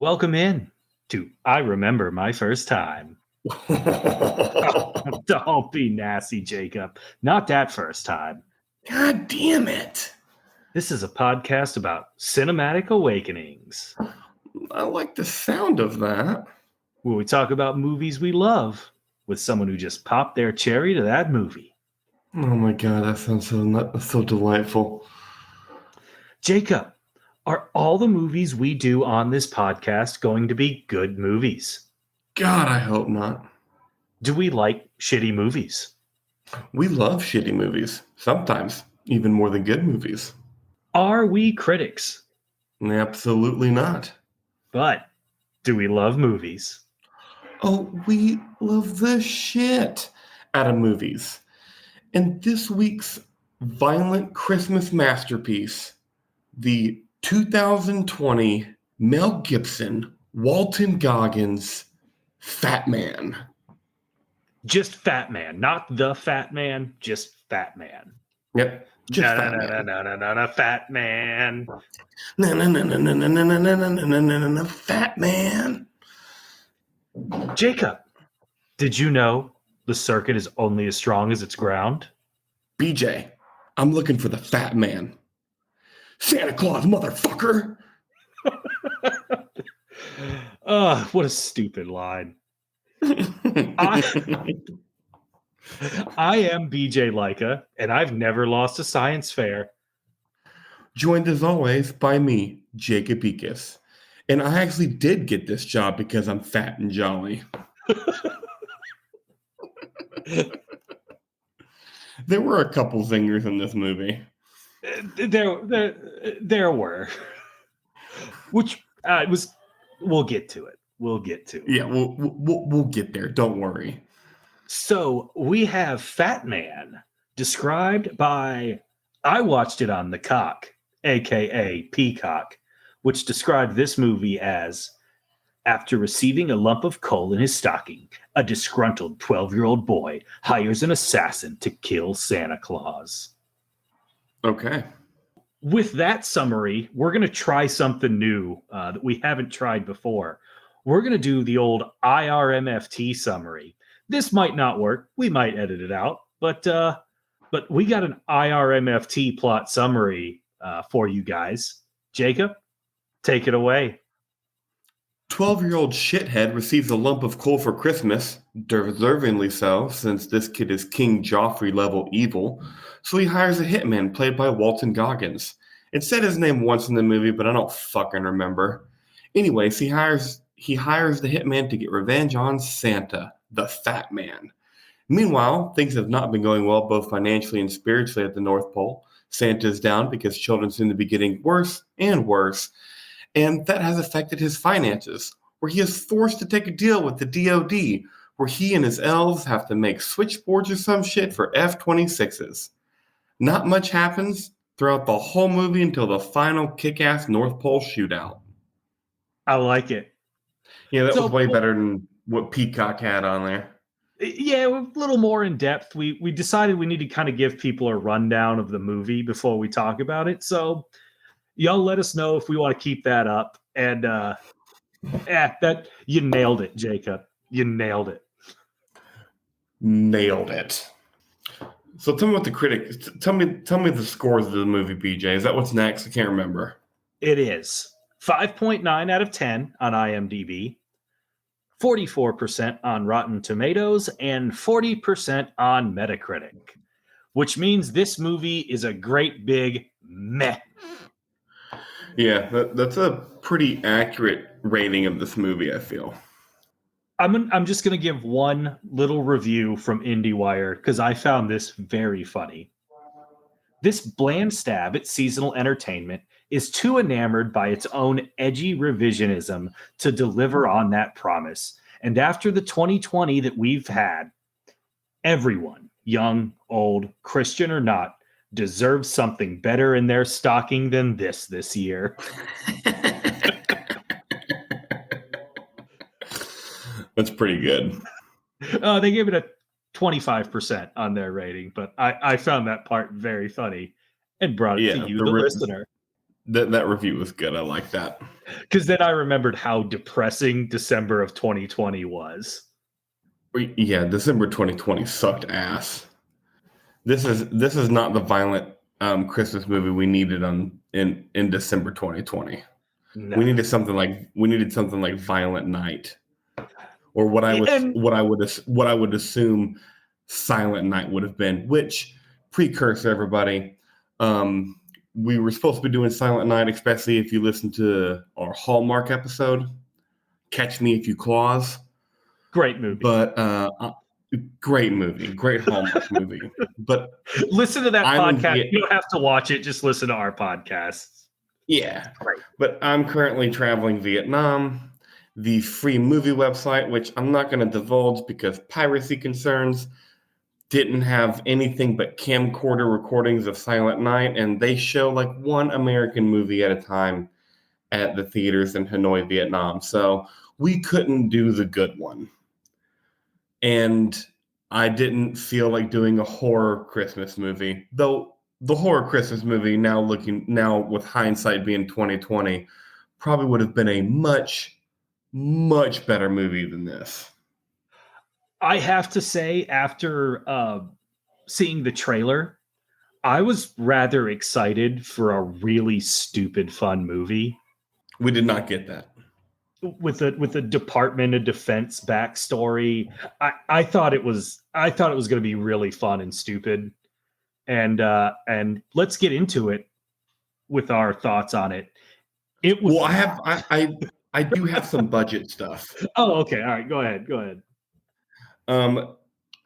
Welcome in to I Remember My First Time. Don't be nasty, Jacob. Not that first time. God damn it. This is a podcast about cinematic awakenings, I like the sound of that. where we talk about movies we love with someone who just popped their cherry to that movie. Oh my god, that sounds so delightful. Jacob, are all the movies we do on this podcast going to be good movies? God, I hope not. Do we like shitty movies? We love shitty movies. Sometimes, even more than good movies. Are we critics? Absolutely not. But do we love movies? Oh, we love the shit out of movies. And this week's violent Christmas masterpiece, the 2020 Mel Gibson, Walton Coggins, Fatman. Just Fatman, not the Fat Man, just Fatman. Yep. Just Fatman. Fatman. Fatman. Jacob, did you know the circuit is only as strong as its ground? BJ, I'm looking for the Fat Man. Santa Claus, motherfucker. What a stupid line. I am BJ Leica, and I've never lost a science fair. Joined as always by me, Jacob Ekus. And I actually did get this job because I'm fat and jolly. There were a couple zingers in this movie. There were. Which it was. We'll get to it. Yeah, we'll get there. Don't worry. So we have Fat Man, described by, I watched it on the Cock, aka Peacock, which described this movie as, after receiving a lump of coal in his stocking, a disgruntled 12-year-old boy hires an assassin to kill Santa Claus. Okay. With that summary, we're going to try something new that we haven't tried before. We're going to do the old IRMFT summary. This might not work. We might edit it out, but we got an IRMFT plot summary for you guys. Jacob, take it away. 12-year-old shithead receives a lump of coal for Christmas, deservingly so, since this kid is King Joffrey level evil, so he hires a hitman played by Walton Coggins. It said his name once in the movie, but I don't fucking remember. Anyways, he hires the hitman to get revenge on Santa, the Fat Man. Meanwhile, things have not been going well both financially and spiritually at the North Pole. Santa's down because children seem to be getting worse and worse, and that has affected his finances, where he is forced to take a deal with the DoD, where he and his elves have to make switchboards or some shit for F-26s. Not much happens throughout the whole movie until the final kick-ass North Pole shootout. I like it. Yeah, that was way better than what Peacock had on there. Yeah, a little more in depth. We decided we need to kind of give people a rundown of the movie before we talk about it. So y'all let us know if we want to keep that up. And that you nailed it, Jacob. You nailed it. Nailed it. So tell me what the critics tell me the scores of the movie, BJ. Is that what's next? I can't remember. It is 5.9 out of 10 on IMDb, 44% on Rotten Tomatoes, and 40% on Metacritic, which means this movie is a great big meh. Yeah, that's a pretty accurate rating of this movie, I feel. I'm just going to give one little review from IndieWire because I found this very funny. This bland stab at seasonal entertainment is too enamored by its own edgy revisionism to deliver on that promise. And after the 2020 that we've had, everyone, young, old, Christian or not, deserves something better in their stocking than this year. That's pretty good. They gave it a 25% on their rating, but I found that part very funny and brought it to you, the listener. That review was good. I like that. Because then I remembered how depressing December of 2020 was. Yeah, December 2020 sucked ass. This is not the violent Christmas movie we needed in December 2020. No. We needed something like Violent Night, or And what I would assume Silent Night would have been. Which, precursor, everybody, we were supposed to be doing Silent Night, especially if you listen to our Hallmark episode, Catch Me If You Claws. great movie. But great movie, great Hallmark movie. But listen to that I'm podcast. You don't have to watch it. Just listen to our podcasts. Yeah. Right. But I'm currently traveling Vietnam. The free movie website, which I'm not going to divulge because piracy concerns, didn't have anything but camcorder recordings of Silent Night, and they show like one American movie at a time at the theaters in Hanoi, Vietnam. So we couldn't do the good one. And I didn't feel like doing a horror Christmas movie, though the horror Christmas movie, now with hindsight being 2020, probably would have been a much, much better movie than this. I have to say, after seeing the trailer, I was rather excited for a really stupid, fun movie. We did not get that. With a Department of Defense backstory. I thought it was going to be really fun and stupid. And let's get into it with our thoughts on it. It was Well, I do have some budget stuff. Oh, okay. All right, go ahead.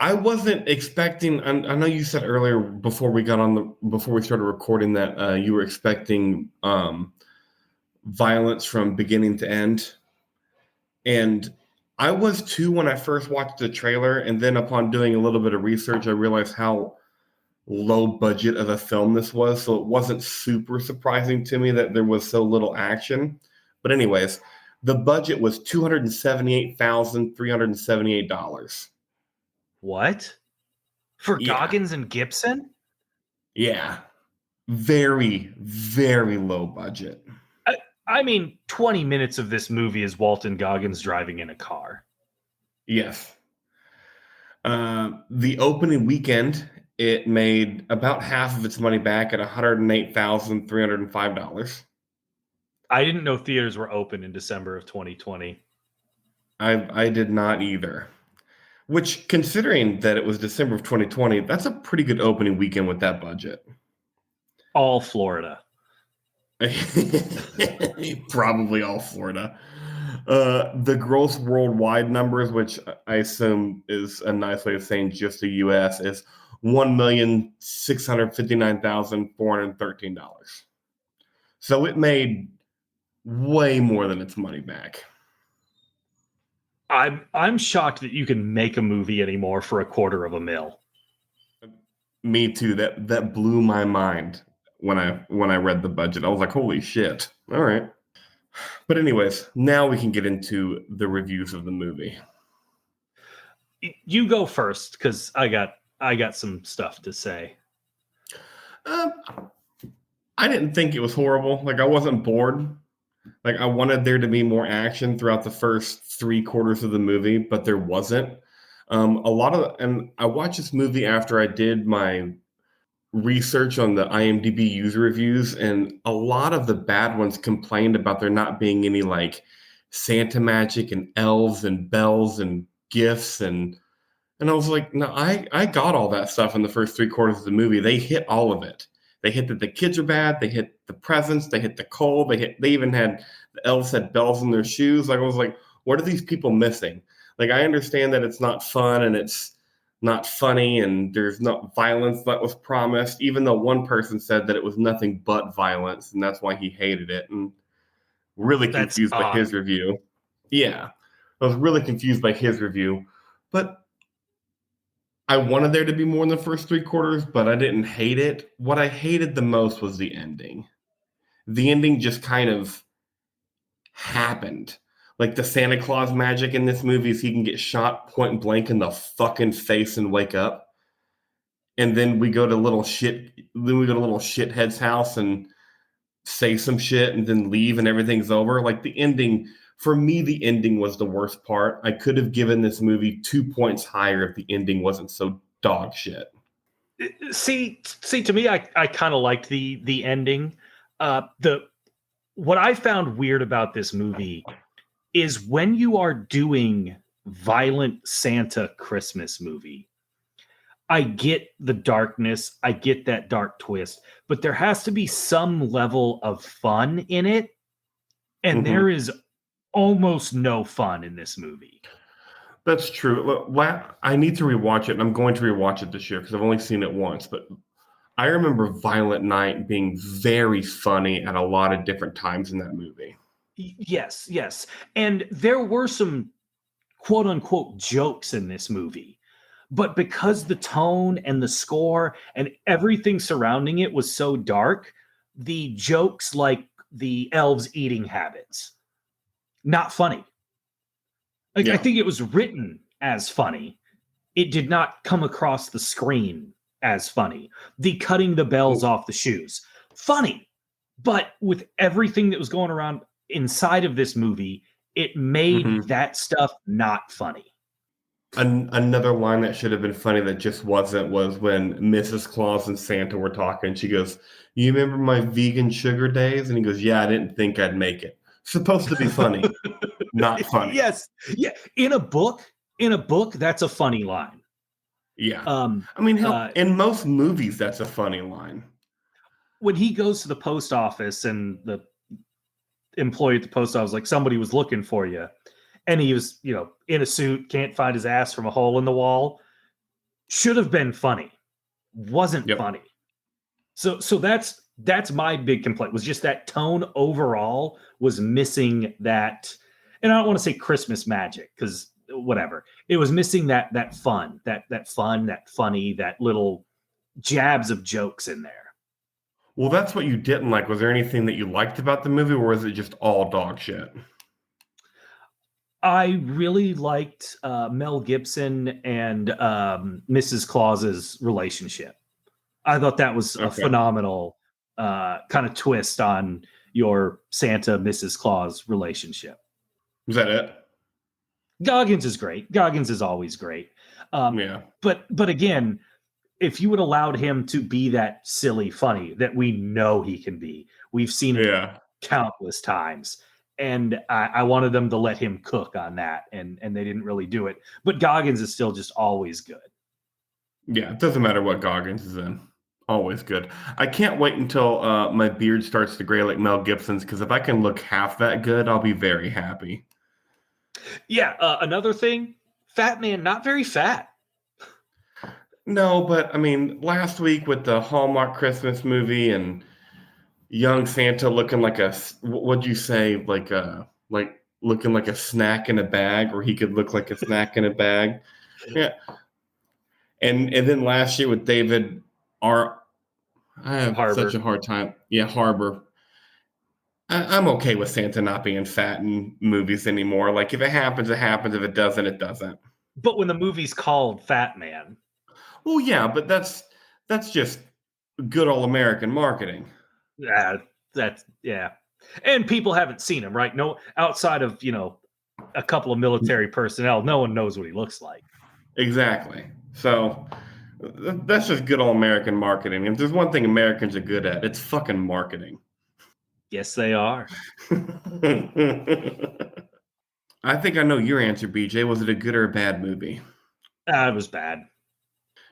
I wasn't expecting. I know you said earlier before we started recording that you were expecting violence from beginning to end, and I was too when I first watched the trailer. And then upon doing a little bit of research, I realized how low budget of a film this was. So it wasn't super surprising to me that there was so little action. But anyways, the budget was $278,378. What? For Goggins and Gibson? Yeah. Very, very low budget. I mean, 20 minutes of this movie is Walton Coggins driving in a car. Yes. The opening weekend, it made about half of its money back at $108,305. I didn't know theaters were open in December of 2020. I did not either. Which, considering that it was December of 2020, that's a pretty good opening weekend with that budget. All Florida. Probably all Florida. The gross worldwide numbers, which I assume is a nice way of saying just the U.S., is $1,659,413. So it made way more than its money back. I'm shocked that you can make a movie anymore for $250,000. Me too. That blew my mind when I read the budget. I was like, holy shit. All right. But anyways, now we can get into the reviews of the movie. You go first, because I got some stuff to say. I didn't think it was horrible. Like, I wasn't bored. Like, I wanted there to be more action throughout the first 3/4 of the movie, but there wasn't. And I watched this movie after I did my research on the IMDb user reviews, and a lot of the bad ones complained about there not being any like Santa magic and elves and bells and gifts, and I was like, no, I got all that stuff in the first 3/4 of the movie. They hit all of it. They hit that the kids are bad. They hit the presents. They hit the cold. They even had the elves had bells in their shoes. Like, I was like, what are these people missing? Like, I understand that it's not fun and it's not funny and there's not violence that was promised, even though one person said that it was nothing but violence and that's why he hated it, and really confused by his review. Yeah, I was really confused by his review, but I wanted there to be more in the first 3/4, but I didn't hate it. What I hated the most was the ending. The ending just kind of happened. Like, the Santa Claus magic in this movie is he can get shot point blank in the fucking face and wake up. And then we go to little shithead's house and say some shit and then leave and everything's over. Like the ending, for me, the ending was the worst part. I could have given this movie 2 points higher if the ending wasn't so dog shit. See, to me, I kind of liked the ending. The What I found weird about this movie is when you are doing violent Santa Christmas movie, I get the darkness, I get that dark twist, but there has to be some level of fun in it, and Mm-hmm. there is almost no fun in this movie. That's true. I need to rewatch it, and I'm going to rewatch it this year because I've only seen it once. But I remember Violent Night being very funny at a lot of different times in that movie. Yes, yes. And there were some quote unquote jokes in this movie. But because the tone and the score and everything surrounding it was so dark, the jokes like the elves' eating habits, not funny. Like, I Yeah. think it was written as funny. It did not come across the screen as funny. The cutting the bells off the shoes, funny. But with everything that was going around inside of this movie, it made Mm-hmm. that stuff not funny. Another line that should have been funny that just wasn't was when Mrs. Claus and Santa were talking. She goes, "You remember my vegan sugar days?" And he goes, "Yeah, I didn't think I'd make it." Supposed to be funny, not funny. Yes, yeah. In a book, that's a funny line. Yeah. Um, I mean, hell, uh, in most movies, that's a funny line. when he goes to the post office and the employee at the post office, like, somebody was looking for you, and he was, in a suit, can't find his ass from a hole in the wall. Should have been funny, wasn't Yep. funny. So that's my big complaint, was just that tone overall was missing that. And I don't want to say Christmas magic, because whatever, it was missing that fun, that fun, that funny, that little jabs of jokes in there. Well, that's what you didn't like. Was there anything that you liked about the movie, or was it just all dog shit? I really liked Mel Gibson and Mrs. Claus's relationship. I thought that was a Okay. phenomenal kind of twist on your Santa Mrs. Claus relationship. Is that it? Goggins is great. Goggins is always great. Um, Yeah. but again, if you would allowed him to be that silly funny that we know he can be, we've seen it Yeah. countless times. And I wanted them to let him cook on that, and they didn't really do it. But Goggins is still just always good. Yeah. It doesn't matter what Goggins is in. Always good. I can't wait until my beard starts to gray like Mel Gibson's, because if I can look half that good, I'll be very happy. Yeah, another thing, Fatman, not very fat. No, but I mean, last week with the Hallmark Christmas movie and young Santa looking like what'd you say, like looking like a snack in a bag, or he could look like a snack in a bag. Yeah, and then last year with David R. I have such Harbor. a hard time. Yeah, Harbor. I'm okay with Santa not being fat in movies anymore. Like if it happens, it happens. If it doesn't, it doesn't. But when the movie's called Fat Man, Well, yeah, but that's just good old American marketing. uh, that's yeah. And people haven't seen him, right? No, outside of a couple of military personnel, no one knows what he looks like. Exactly. So that's just good old American marketing. If there's one thing Americans are good at, it's fucking marketing. Yes, they are. I think I know your answer, BJ. Was it a good or a bad movie? It was bad.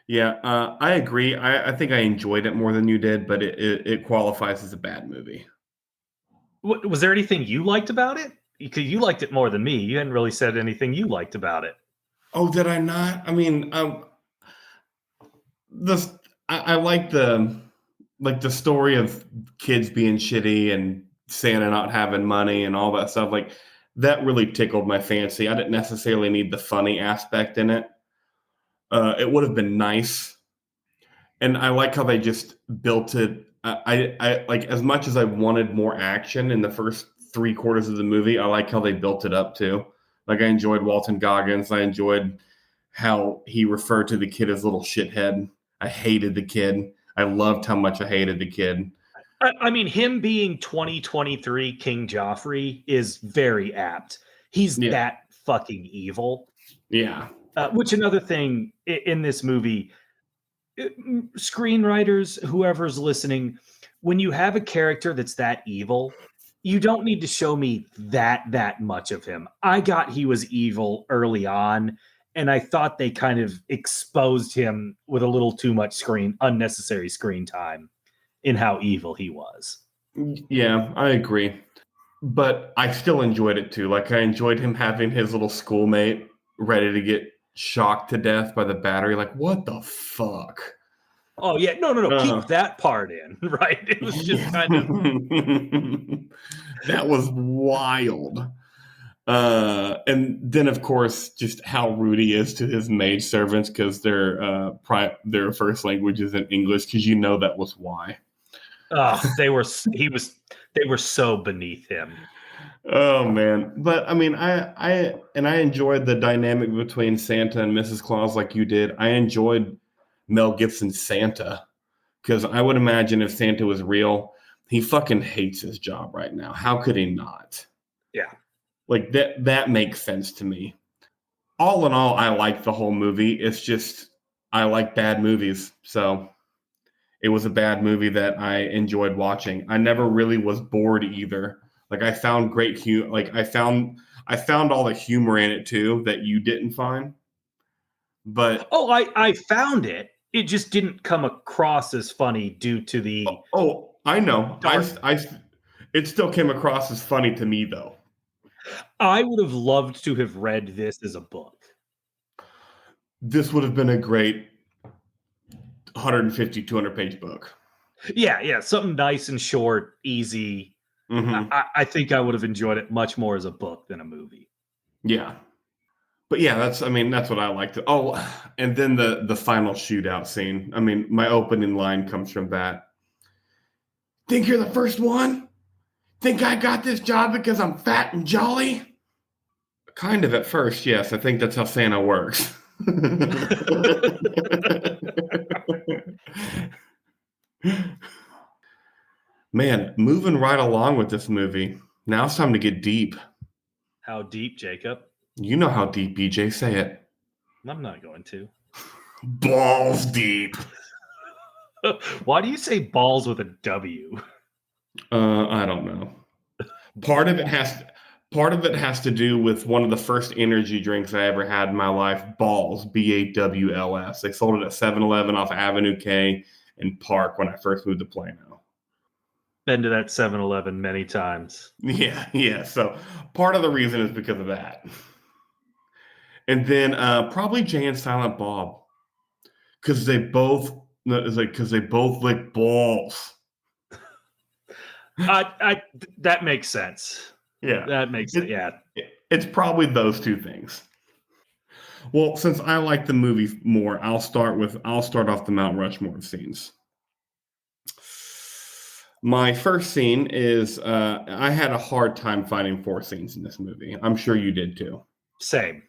Yeah, I agree. I think I enjoyed it more than you did, but it qualifies as a bad movie. Was there anything you liked about it? Because you liked it more than me. You hadn't really said anything you liked about it. Oh, did I not? I mean, the I like the story of kids being shitty and Santa not having money and all that stuff. Like that really tickled my fancy. I didn't necessarily need the funny aspect in it. It would have been nice, and I like how they just built it. I like, as much as I wanted more action in the first 3 quarters of the movie. I like how they built it up too. Like I enjoyed Walton Goggins. I enjoyed how he referred to the kid as little shithead. I hated the kid. I loved how much I hated the kid. I mean, him being 2023 King Joffrey is very apt. He's Yeah, that fucking evil. yeah. Which another thing in this movie, screenwriters, whoever's listening, when you have a character that's that evil, you don't need to show me that much of him. I got he was evil early on, and I thought they kind of exposed him with a little too much unnecessary screen time in how evil he was. Yeah, I agree. But I still enjoyed it too. Like I enjoyed him having his little schoolmate ready to get shocked to death by the battery. Like, what the fuck? Oh yeah, no, keep Uh, that part in, right? It was just kind of that was wild. And then, of course, just how rude he is to his maid servants because their first language isn't English. Because you know that was why. they were so beneath him. Oh man, but I mean, I enjoyed the dynamic between Santa and Mrs. Claus like you did. I enjoyed Mel Gibson's Santa because I would imagine if Santa was real, he fucking hates his job right now. How could he not? Yeah. Like that makes sense to me. All in all, I like the whole movie. It's just I like bad movies, so it was a bad movie that I enjoyed watching. I never really was bored either. Like I found great humor. Like I found all the humor in it too that you didn't find. But Oh, I found it. It just didn't come across as funny due to the I know. dark. It still came across as funny to me though. I would have loved to have read this as a book. This would have been a great 150, 200 page book. Yeah, something nice and short, easy. Mm-hmm. I think I would have enjoyed it much more as a book than a movie. Yeah. But yeah, that's what I liked. Oh, and then the final shootout scene. I mean, my opening line comes from that. Think you're the first one? Think I got this job because I'm fat and jolly? Kind of at first, yes. I think that's how Santa works. Man, moving right along with this movie. Now it's time to get deep. How deep, Jacob? You know how deep, BJ. Say it. I'm not going to. Balls deep. Why do you say balls with a W? I don't know. Part of it has to do with one of the first energy drinks I ever had in my life, Balls, Bawls. They sold it at 7-Eleven off Avenue K in Park when I first moved to Plano. Been to that 7-Eleven many times. Yeah. So part of the reason is because of that. And then probably Jay and Silent Bob. Because they both lick balls. That makes sense. Yeah. That makes sense. Yeah. It's probably those two things. Well, since I like the movie more, I'll start off the Mount Rushmore scenes. My first scene is I had a hard time finding 4 scenes in this movie. I'm sure you did too. Same.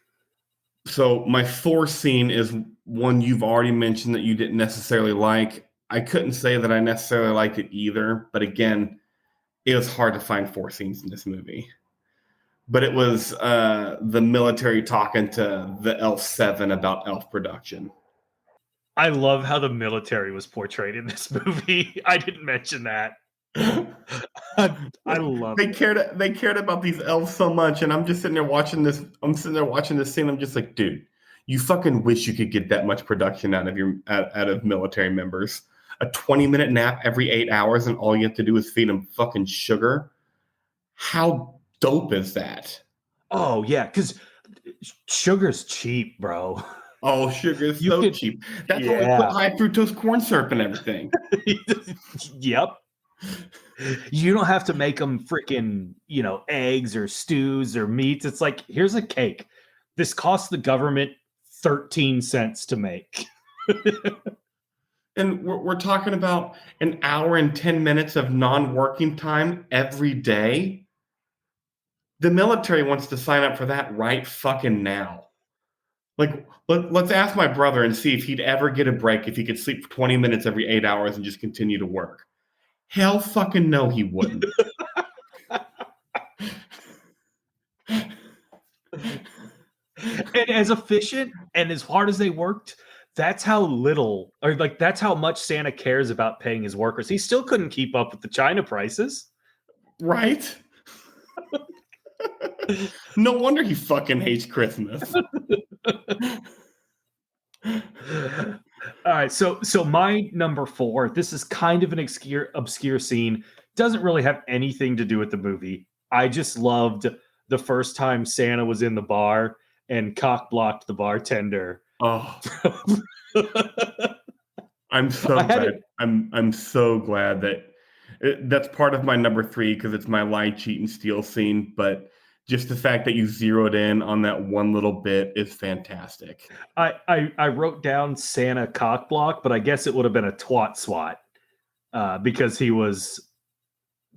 So my 4th scene is one you've already mentioned that you didn't necessarily like. I couldn't say that I necessarily liked it either, but again, it was hard to find 4 scenes in this movie. But it was the military talking to the Elf 7 about elf production. I love how the military was portrayed in this movie. I didn't mention that. I love they cared about these elves so much, and I'm just sitting there watching this. I'm sitting there watching this scene. I'm just like, dude, you fucking wish you could get that much production out of military members. A 20-minute nap every 8 hours, and all you have to do is feed them fucking sugar. How dope is that? Oh yeah, because sugar's cheap, bro. Oh, sugar is cheap. That's why we put high fructose corn syrup and everything. Yep. You don't have to make them freaking, eggs or stews or meats. It's like, here's a cake. This costs the government 13 cents to make. And we're talking about an hour and 10 minutes of non-working time every day. The military wants to sign up for that right fucking now. Like, let's ask my brother and see if he'd ever get a break if he could sleep for 20 minutes every 8 hours and just continue to work. Hell fucking no, he wouldn't. And as efficient and as hard as they worked, that's how little, or like that's how much Santa cares about paying his workers. He still couldn't keep up with the China prices. Right? No wonder he fucking hates Christmas. All right, so my number 4, this is kind of an obscure scene. Doesn't really have anything to do with the movie. I just loved the first time Santa was in the bar and cock blocked the bartender. Oh, I'm I so had glad. it. I'm so glad that that's part of my number 3 because it's my lie, cheat, and steal scene. But just the fact that you zeroed in on that one little bit is fantastic. I wrote down Santa cock block, but I guess it would have been a twat swat because he was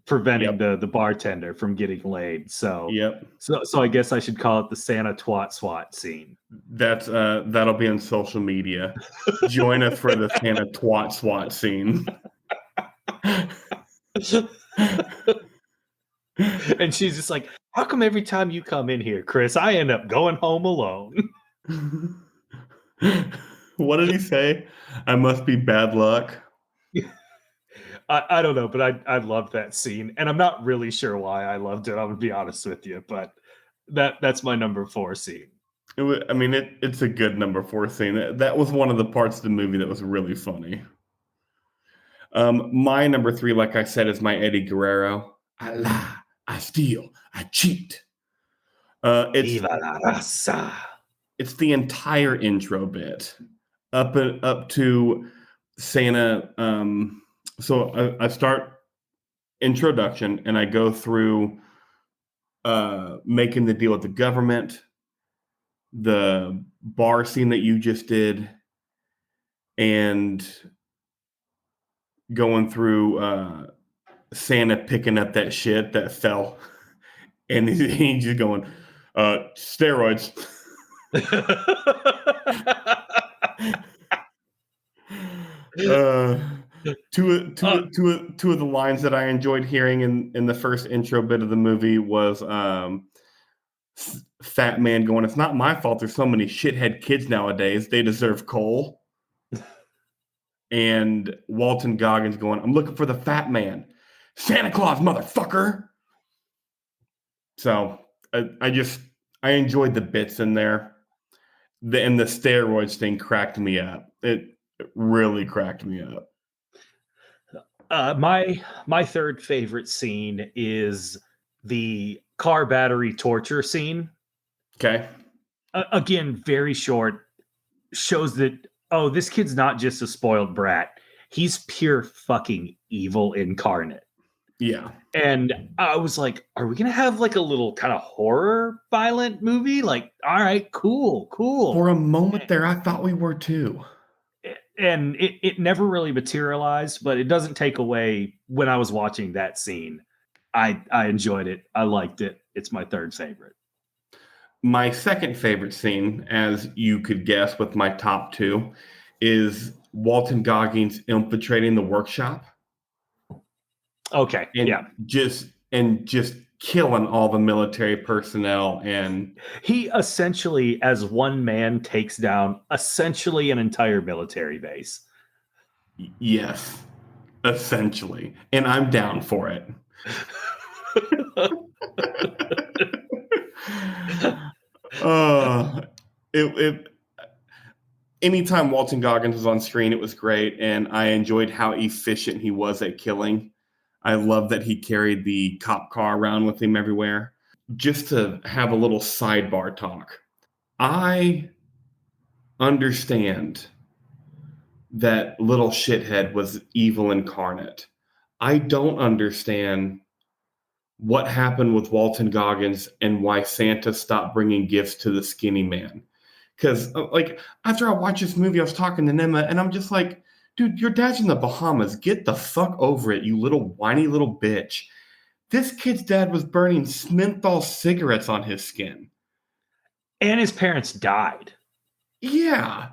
preventing Yep. the bartender from getting laid. So Yep. so I guess I should call it the Santa twat swat scene. That's that'll be on social media. Join us for the Santa twat swat scene. And she's just like, how come every time you come in here, Chris, I end up going home alone? What did he say? I must be bad luck. I don't know, but I loved that scene. And I'm not really sure why I loved it, I'm gonna be honest with you, but that's my number 4 scene. I mean, it's a good number 4 scene. That was one of the parts of the movie that was really funny. My number 3, like I said, is my Eddie Guerrero. I lie, I steal, I cheat. It's Viva la raza. it's the entire intro bit up to Santa. So I start introduction and I go through making the deal with the government, the bar scene that you just did, and going through Santa picking up that shit that fell, and he's just going, steroids. uh, two of the lines that I enjoyed hearing in the first intro bit of the movie was Fatman going, "It's not my fault there's so many shithead kids nowadays. They deserve coal." And Walton Coggins going, "I'm looking for the fat man. Santa Claus, motherfucker." So I enjoyed the bits in there. And the steroids thing cracked me up. It really cracked me up. My third favorite scene is the car battery torture scene. Okay. Again, very short, shows that, oh, this kid's not just a spoiled brat. He's pure fucking evil incarnate. Yeah. And I was like, are we going to have like a little kind of horror violent movie? Like, all right, cool. For a moment there, I thought we were too. And it never really materialized, but it doesn't take away when I was watching that scene. I enjoyed it. I liked it. It's my third favorite. My second favorite scene, as you could guess with my top 2, is Walton Goggins infiltrating the workshop. Okay. And Yeah. just killing all the military personnel. And he essentially, as one man, takes down essentially an entire military base. Yes, essentially. And I'm down for it. It anytime Walton Goggins was on screen, it was great, and I enjoyed how efficient he was at killing. I love that he carried the cop car around with him everywhere. Just to have a little sidebar talk, I understand that little shithead was evil incarnate. I don't understand what happened with Walton Goggins and why Santa stopped bringing gifts to the skinny man. Because, like, after I watched this movie, I was talking to Nima, and I'm just like, dude, your dad's in the Bahamas. Get the fuck over it, you little whiny little bitch. This kid's dad was burning menthol cigarettes on his skin. And his parents died. Yeah.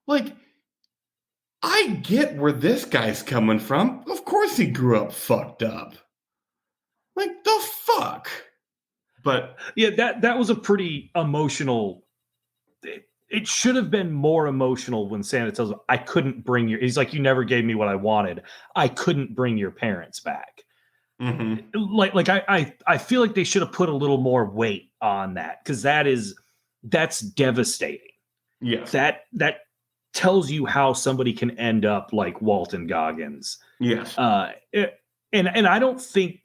Like, I get where this guy's coming from. Of course he grew up fucked up. Like, the fuck? But Yeah, that was a pretty emotional. It should have been more emotional when Santa tells him, "I couldn't bring your." He's like, "You never gave me what I wanted. I couldn't bring your parents back." mhm. I feel like they should have put a little more weight on that because that's devastating. Yes. That tells you how somebody can end up like Walton Goggins. Yes. And I don't think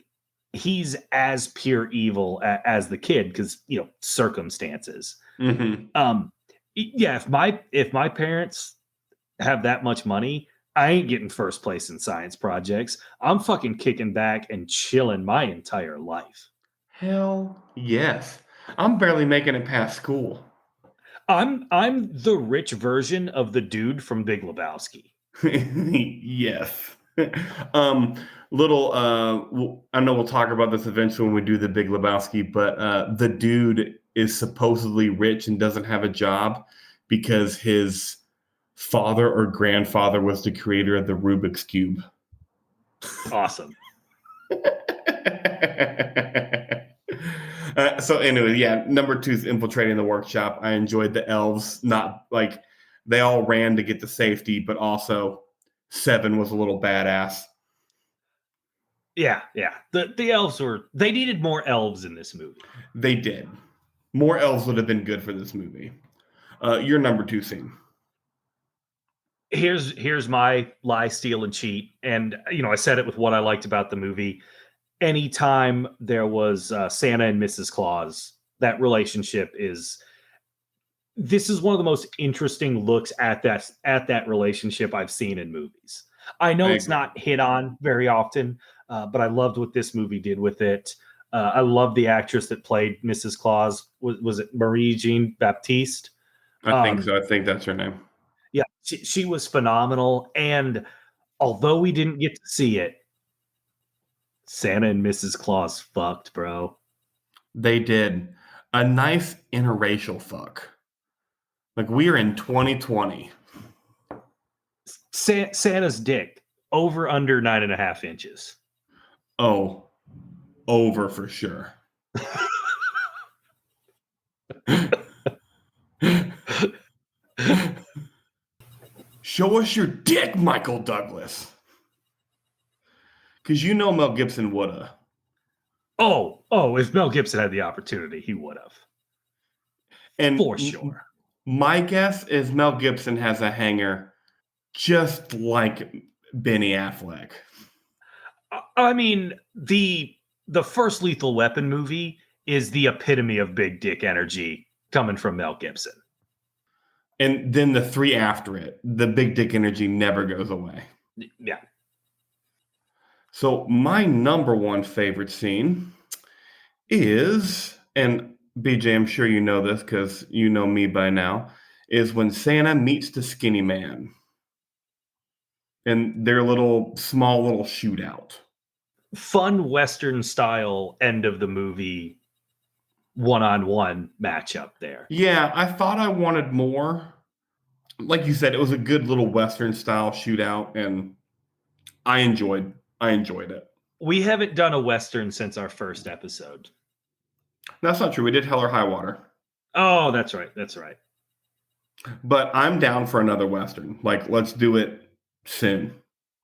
he's as pure evil as the kid because circumstances. Mhm. Um, yeah, if my parents have that much money, I ain't getting first place in science projects. I'm fucking kicking back and chilling my entire life. Hell yes. I'm barely making it past school. I'm the rich version of the dude from Big Lebowski. Yes. um, I know we'll talk about this eventually when we do the Big Lebowski, but the dude is supposedly rich and doesn't have a job because his father or grandfather was the creator of the Rubik's Cube. Awesome. So anyway, yeah, number two is infiltrating the workshop. I enjoyed the elves, not like they all ran to get the safety, but also Seven was a little badass. Yeah, yeah. The elves they needed more elves in this movie. They did. More elves would have been good for this movie. Your number two scene. Here's my lie, steal, and cheat. And I said it with what I liked about the movie. Anytime there was Santa and Mrs. Claus, that relationship is this is one of the most interesting looks at that relationship I've seen in movies. I know I it's agree. not hit on very often, but I loved what this movie did with it. I love the actress that played Mrs. Claus. Was it Marie Jean Baptiste? I think Um, so. I think that's her name. yeah, she was phenomenal. And although we didn't get to see it, Santa and Mrs. Claus fucked, bro. They did a nice interracial fuck. Like we are in 2020. Santa's dick over under 9.5 inches. Oh, over for sure. Show us your dick, Michael Douglas. Because you know Mel Gibson woulda. Oh, if Mel Gibson had the opportunity, he would have. For And sure. my guess is Mel Gibson has a hanger just like Benny Affleck. I mean, the first Lethal Weapon movie is the epitome of big dick energy coming from Mel Gibson. And then the three after it, the big dick energy never goes away. Yeah. So my number one favorite scene is, and BJ, I'm sure you know this because you know me by now, is when Santa meets the skinny man and their small little shootout. Fun Western style end of the movie one-on-one matchup there. Yeah, I thought I wanted more. Like you said, it was a good little Western style shootout, and I enjoyed it. We haven't done a Western since our first episode. That's not true. We did Hell or High Water, Oh, that's right. That's right. but I'm down for another Western. Like, let's do it soon.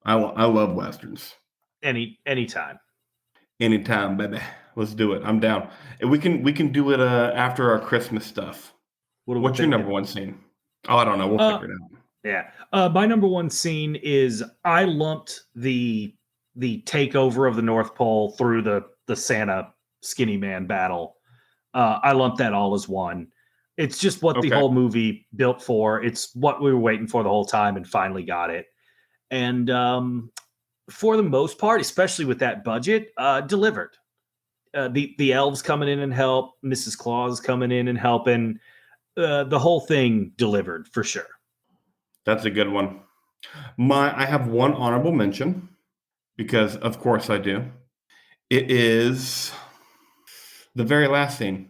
I love Westerns. Anytime. Anytime, baby. Let's do it. I'm down. And we can do it after our Christmas stuff. What are we What's your number thinking? one scene? Oh, I don't know. We'll Uh, figure it out. yeah. My number one scene is I lumped the takeover of the North Pole through the Santa skinny man battle. I lumped that all as one. It's just what the Okay. whole movie built for. It's what we were waiting for the whole time and finally got it. And for the most part, especially with that budget, delivered. The elves coming in and help, Mrs. Claus coming in and helping. The whole thing delivered for sure. That's a good one. I have one honorable mention because of course I do. It is the very last scene.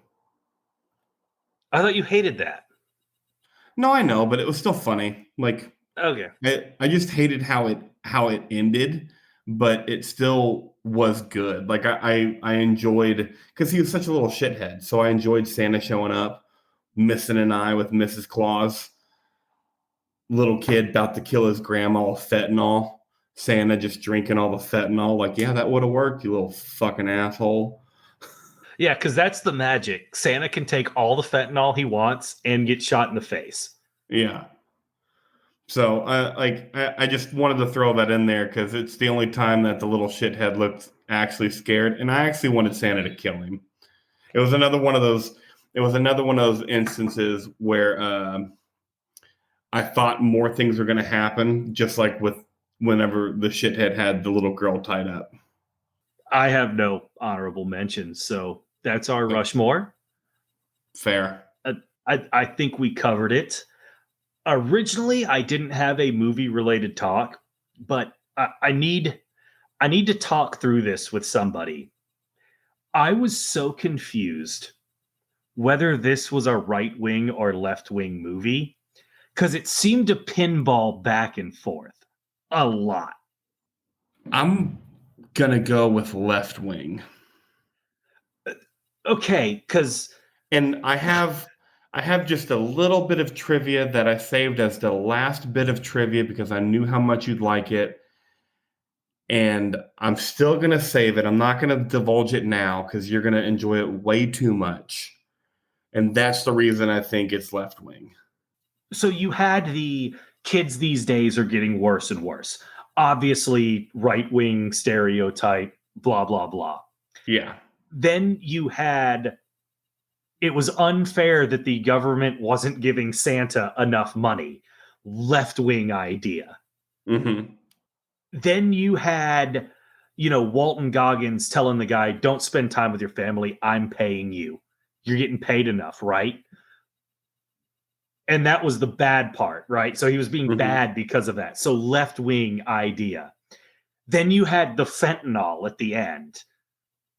I thought you hated that. No, I know, but it was still funny. Like Okay. I just hated how it ended, but it still was good. Like I enjoyed because he was such a little shithead. So I enjoyed Santa showing up, missing an eye with Mrs. Claus, little kid about to kill his grandma with fentanyl. Santa just drinking all the fentanyl. Like, yeah, that would have worked, you little fucking asshole. Yeah, because that's the magic. Santa can take all the fentanyl he wants and get shot in the face. Yeah. So I just wanted to throw that in there because it's the only time that the little shithead looked actually scared, and I actually wanted Santa to kill him. It was another one of those. It was another one of those instances where I thought more things were going to happen, just like with whenever the shithead had the little girl tied up. I have no honorable mentions, so that's our But Rushmore. fair. I think we covered it. Originally, I didn't have a movie related talk, but I need to talk through this with somebody. I was so confused whether this was a right wing or left wing movie because it seemed to pinball back and forth a lot. I'm gonna go with left wing, Okay, because and I have just a little bit of trivia that I saved as the last bit of trivia because I knew how much you'd like it. And I'm still going to save it. I'm not going to divulge it now because you're going to enjoy it way too much. And that's the reason I think it's left wing. so you had the kids these days are getting worse and worse. Obviously, right wing stereotype, blah, blah, blah. Yeah. Then you had it was unfair that the government wasn't giving Santa enough money. Left wing idea. Mm-hmm. Then you had, Walton Goggins telling the guy, don't spend time with your family. I'm paying you. You're getting paid enough, right? And that was the bad part, right? So he was being Mm-hmm. bad because of that. So left wing idea. Then you had the fentanyl at the end.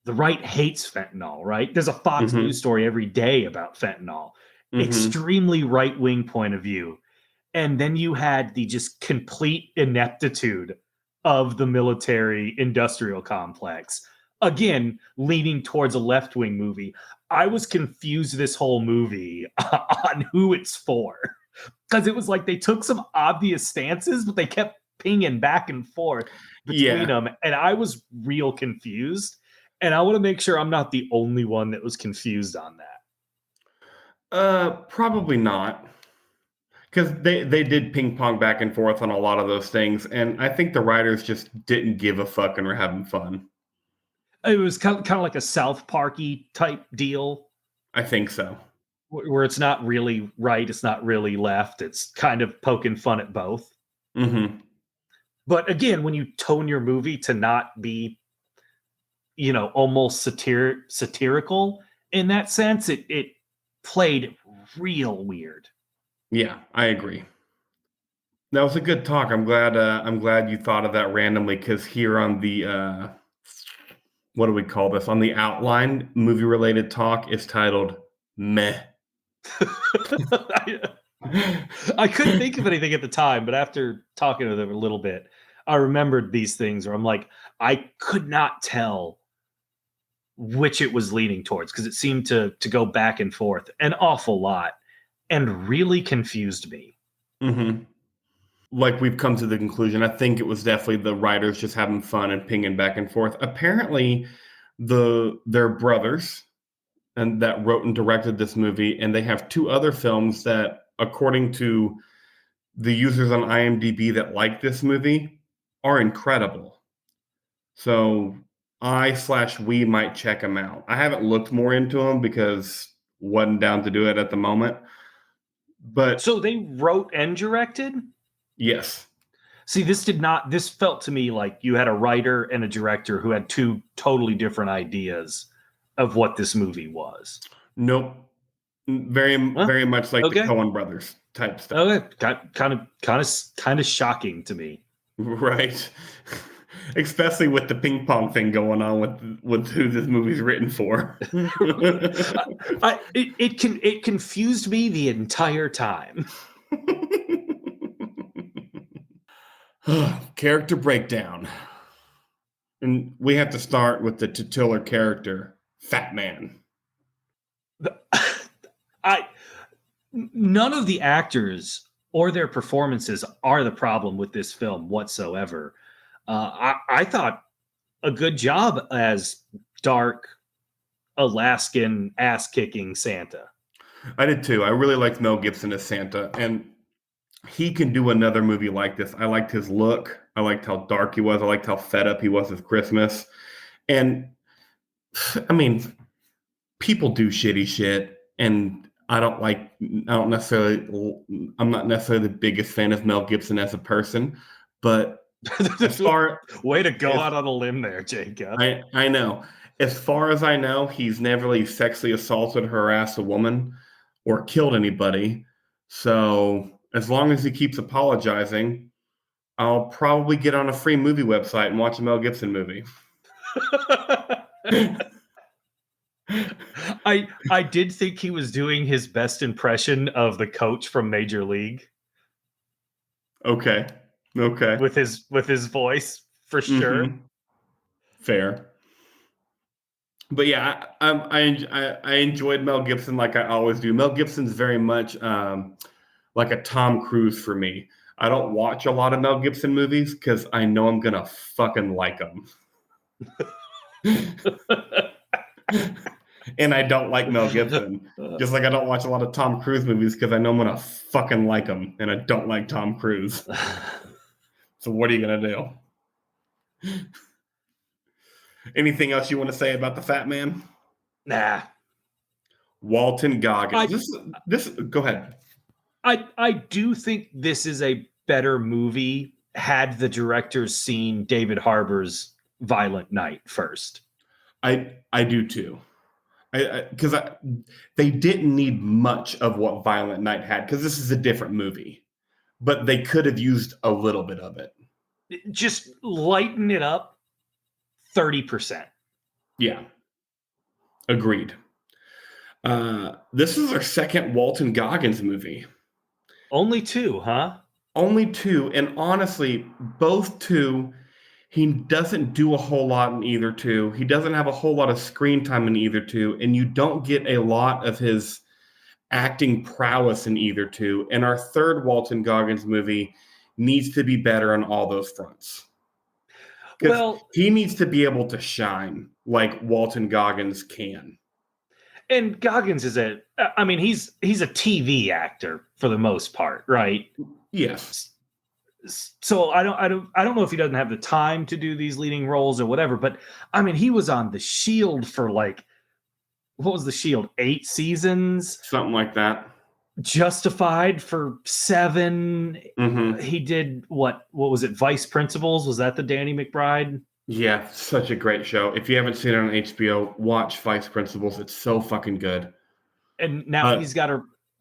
The right hates fentanyl, right? There's a Fox News Mm-hmm. story every day about fentanyl. Mm-hmm. Extremely right wing point of view. And then you had the just complete ineptitude of the military industrial complex. Again, leaning towards a left wing movie. I was confused this whole movie on who it's for because it was like they took some obvious stances, but they kept pinging back and forth between Yeah. them. And I was real confused. And I want to make sure I'm not the only one that was confused on that. Probably not. Because they did ping pong back and forth on a lot of those things. And I think the writers just didn't give a fuck and were having fun. It was kind of like a South Parky type deal I think so. where it's not really right, it's not really left. It's kind of poking fun at both. Mm-hmm. But again, when you tone your movie to not be, almost satirical in that sense, it played real weird. Yeah, I agree. That was a good talk. I'm glad you thought of that randomly because here on the what do we call this? On the outline, movie related talk is titled Meh. I couldn't think of anything at the time, but after talking to them a little bit, I remembered these things where I'm like, I could not tell which it was leaning towards because it seemed to go back and forth an awful lot and really confused me. Mm-hmm. Like we've come to the conclusion, I think it was definitely the writers just having fun and pinging back and forth. Apparently, their brothers and that wrote and directed this movie, and they have two other films that, according to the users on IMDb that like this movie, are incredible. So I/we might check them out. I haven't looked more into them because wasn't down to do it at the moment. But So they wrote and directed. yes, See, this felt to me like you had a writer and a director who had two totally different ideas of what this movie was. nope, very Well, very much like the okay. Coen Brothers type stuff, Okay. Kind of shocking to me. right? Especially with the ping pong thing going on with who this movie's written for. It confused me the entire time. Character breakdown. And we have to start with the titular character, Fatman. I none of the actors or their performances are the problem with this film whatsoever. I thought a good job as dark Alaskan ass kicking Santa. I did too. I really liked Mel Gibson as Santa, and he can do another movie like this. I liked his look. I liked how dark he was. I liked how fed up he was with Christmas. And I mean, people do shitty shit, and I don't necessarily, I'm not necessarily the biggest fan of Mel Gibson as a person, but as far Way to go as out on a limb there, Jacob. I know, as far as I know, he's never really sexually assaulted or harassed a woman or killed anybody. So as long as he keeps apologizing, I'll probably get on a free movie website and watch a Mel Gibson movie. I did think he was doing his best impression of the coach from Major League Okay. with his voice for sure. Mm-hmm. Fair. But yeah, I enjoyed Mel Gibson like I always do. Mel Gibson's very much like a Tom Cruise for me. I don't watch a lot of Mel Gibson movies because I know I'm gonna fucking like them. And I don't like Mel Gibson. Just like I don't watch a lot of Tom Cruise movies because I know I'm gonna fucking like him, and I don't like Tom Cruise. So what are you gonna do? Anything else you want to say about the Fat Man? Nah. Walton Goggins. This. Go ahead. I do think this is a better movie had the directors seen David Harbour's Violent Night first. I do too. Because they didn't need much of what Violent Night had because this is a different movie, but they could have used a little bit of it. Just lighten it up 30%. Yeah, agreed. This is our second Walton Goggins movie. Only two, huh? Only two, and honestly, both two, he doesn't do a whole lot in either two. He doesn't have a whole lot of screen time in either two, and you don't get a lot of his acting prowess in either two. And our third Walton Goggins movie needs to be better on all those fronts. Well, he needs to be able to shine like Walton Goggins can. And Goggins is he's a TV actor for the most part, right? Yes. So I don't know if he doesn't have the time to do these leading roles or whatever, but I mean, he was on The Shield for like, what was The Shield? 8 seasons? Something like that. Justified for 7. Mm-hmm. He did what was it? Vice Principals? Was that the Danny McBride? Yeah, such a great show. If you haven't seen it on HBO, watch Vice Principals. It's so fucking good. And now he's got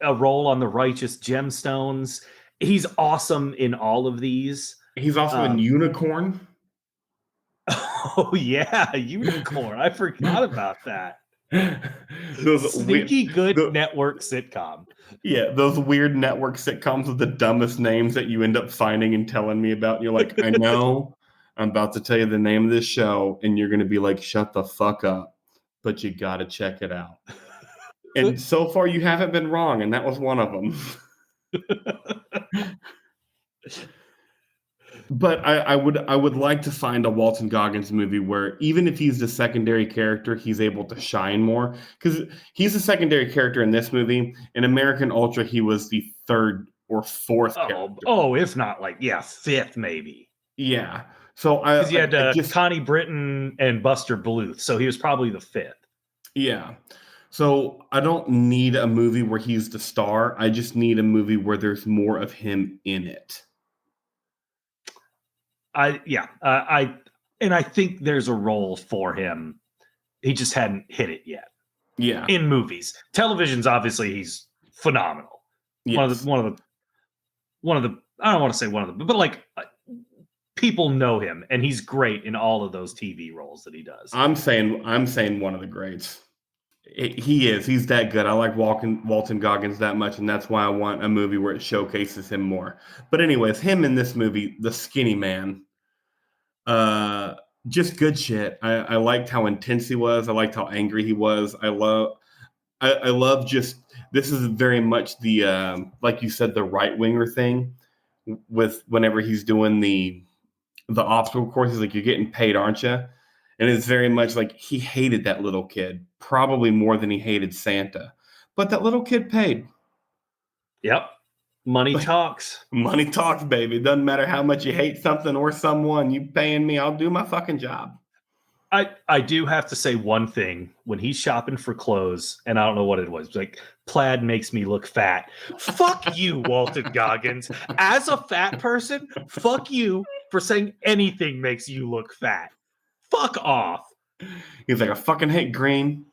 a role on The Righteous Gemstones. He's awesome in all of these. He's also in Unicorn. Oh yeah, Unicorn. I forgot about that. Those sneaky good network sitcom. Yeah, those weird network sitcoms with the dumbest names that you end up finding and telling me about. And you're like, I know I'm about to tell you the name of this show, and you're going to be like, shut the fuck up. But you got to check it out. And so far, you haven't been wrong, and that was one of them. But I would like to find a Walton Goggins movie where even if he's the secondary character, he's able to shine more. Because he's a secondary character in this movie. In American Ultra, he was the third or fourth character. Oh, if not like, fifth maybe. Yeah. So because you had Connie Britton and Buster Bluth, so he was probably the fifth. Yeah. So I don't need a movie where he's the star. I just need a movie where there's more of him in it. I think there's a role for him. He just hadn't hit it yet. Yeah. In movies. Television's obviously he's phenomenal. Yes. One of the I don't want to say one of them, but like people know him and he's great in all of those TV roles that he does. I'm saying one of the greats. He is. He's that good. I like Walton Goggins that much, and that's why I want a movie where it showcases him more. But anyways, him in this movie, the skinny man, uh, just good shit. I liked how intense he was. I liked how angry he was. I love just this is very much the like you said, the right winger thing with whenever he's doing the obstacle courses, like you're getting paid, aren't you? And it's very much like he hated that little kid, probably more than he hated Santa. But that little kid paid. Yep. Money talks. Money talks, baby. It doesn't matter how much you hate something or someone, you paying me, I'll do my fucking job. I do have to say one thing. When he's shopping for clothes, and I don't know what it was, like plaid makes me look fat. Fuck you, Walton Goggins. As a fat person, fuck you for saying anything makes you look fat. Fuck off. He's like, I fucking hate green.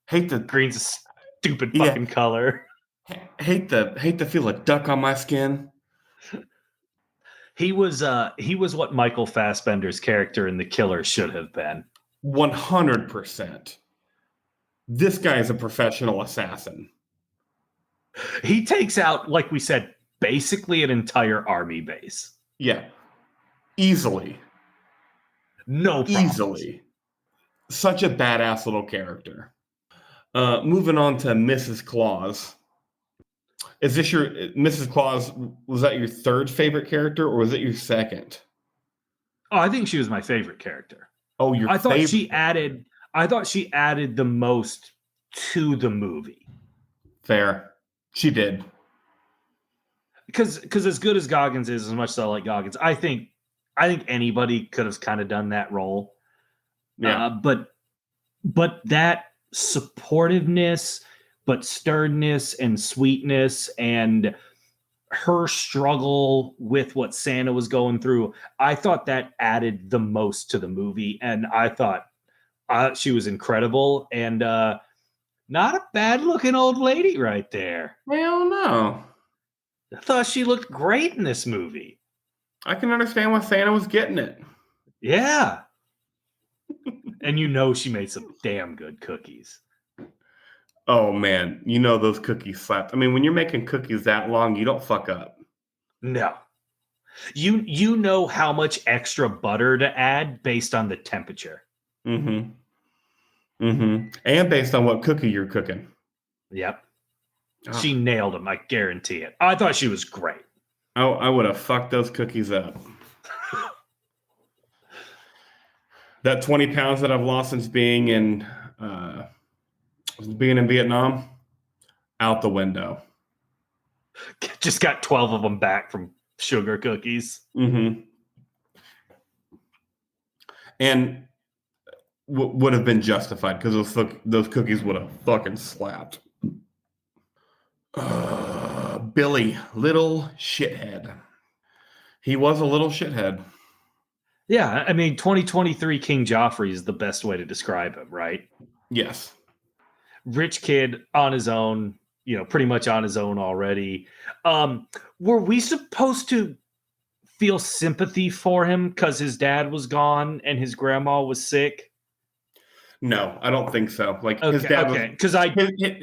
Hate the Green's a stupid yeah, fucking color. hate to feel a duck on my skin. He was what Michael Fassbender's character in The Killer should have been. 100%. This guy is a professional assassin. He takes out, like we said, basically an entire army base. Yeah. Easily. No problems. Easily. Such a badass little character. Moving on to Mrs. Claus. Is this your Mrs. Claus? Was that your third favorite character, or was it your second? Oh, I think she was my favorite character. Oh, your I thought favorite. she added the most to the movie. Fair. She did. Because as good as Goggins is, as much as I like Goggins, I think anybody could have kind of done that role. Yeah. But that supportiveness, but sternness and sweetness, and her struggle with what Santa was going through, I thought that added the most to the movie, and I thought she was incredible, and not a bad looking old lady right there. Hell no. I thought she looked great in this movie. I can understand why Santa was getting it. Yeah. And she made some damn good cookies. Oh man, those cookies slapped. I mean, when you're making cookies that long, you don't fuck up. No. You know how much extra butter to add based on the temperature. Mm-hmm. Mm-hmm. And based on what cookie you're cooking. Yep. Oh. She nailed them, I guarantee it. I thought she was great. I would have fucked those cookies up. That 20 pounds that I've lost since being in Vietnam, out the window. Just got 12 of them back from sugar cookies. Mm-hmm. And would have been justified because those cookies would have fucking slapped. Billy, little shithead. He was a little shithead. Yeah, I mean, 2023 King Joffrey is the best way to describe him, right? Yes. Rich kid on his own, pretty much on his own already. Were we supposed to feel sympathy for him because his dad was gone and his grandma was sick? No, I don't think so. Like okay, his dad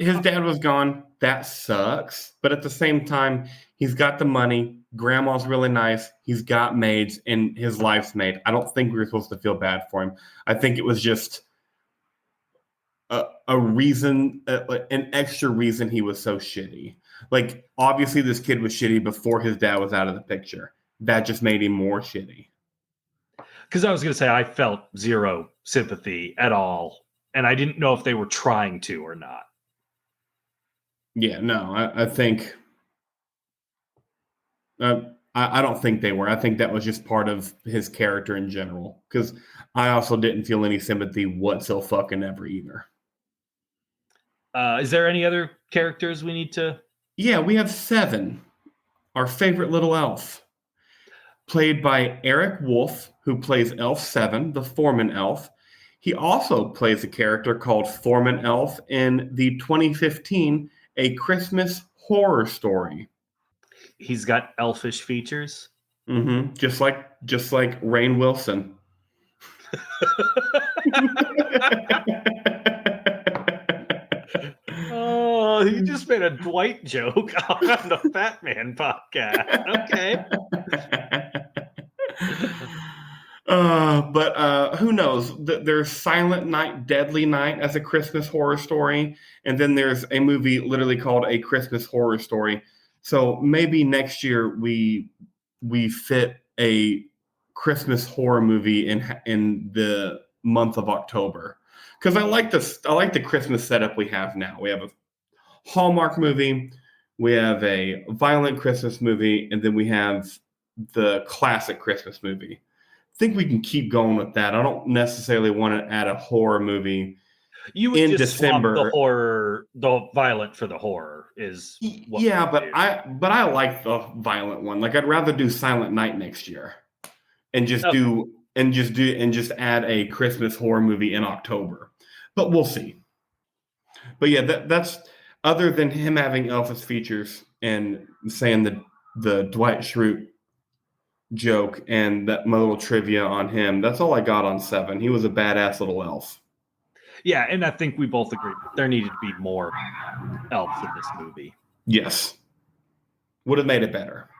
his dad was gone. That sucks. But at the same time, he's got the money. Grandma's really nice. He's got maids, and his life's made. I don't think we were supposed to feel bad for him. I think it was just a reason, an extra reason he was so shitty. Like obviously, this kid was shitty before his dad was out of the picture. That just made him more shitty. Because I was going to say I felt zero sympathy at all, and I didn't know if they were trying to or not. Yeah, no, I think I don't think they were. I think that was just part of his character in general. Because I also didn't feel any sympathy whatsoever either. Is there any other characters we need to? Yeah, we have 7. Our favorite little elf, played by Eric Wolf, who plays Elf 7, the Foreman elf. He also plays a character called Foreman Elf in the 2015 A Christmas Horror Story. He's got elfish features. Mm-hmm. Just like Rainn Wilson. You just made a Dwight joke on the Fatman podcast. Okay. But who knows? There's Silent Night, Deadly Night as a Christmas horror story, and then there's a movie literally called A Christmas Horror Story. So maybe next year we fit a Christmas horror movie in the month of October, because I like the Christmas setup we have now. We have a Hallmark movie, we have a violent Christmas movie, and then we have the classic Christmas movie. Think we can keep going with that. I don't necessarily want to add a horror movie You would in just December. swap the violent for the horror is what but I like the violent one. Like, I'd rather do Silent Night next year and just add a Christmas horror movie in October. But we'll see. But yeah, that's other than him having Elvis features and saying the Dwight Schrute joke and that my little trivia on him. That's all I got on 7. He was a badass little elf. Yeah, and I think we both agree there needed to be more elves in this movie. Yes. Would have made it better.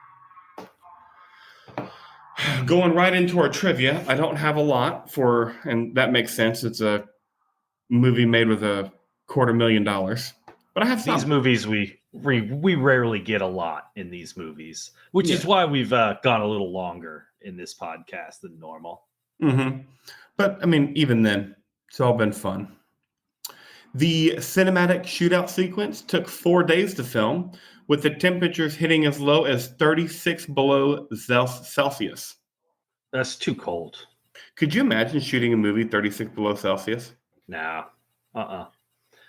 Going right into our trivia, I don't have a lot and that makes sense. It's a movie made with $250,000. But I have some. These movies we rarely get a lot in these movies, which is why we've gone a little longer in this podcast than normal. Mm-hmm. But I mean, even then, it's all been fun. The cinematic shootout sequence took 4 days to film, with the temperatures hitting as low as 36 below Celsius. That's too cold. Could you imagine shooting a movie 36 below Celsius? No.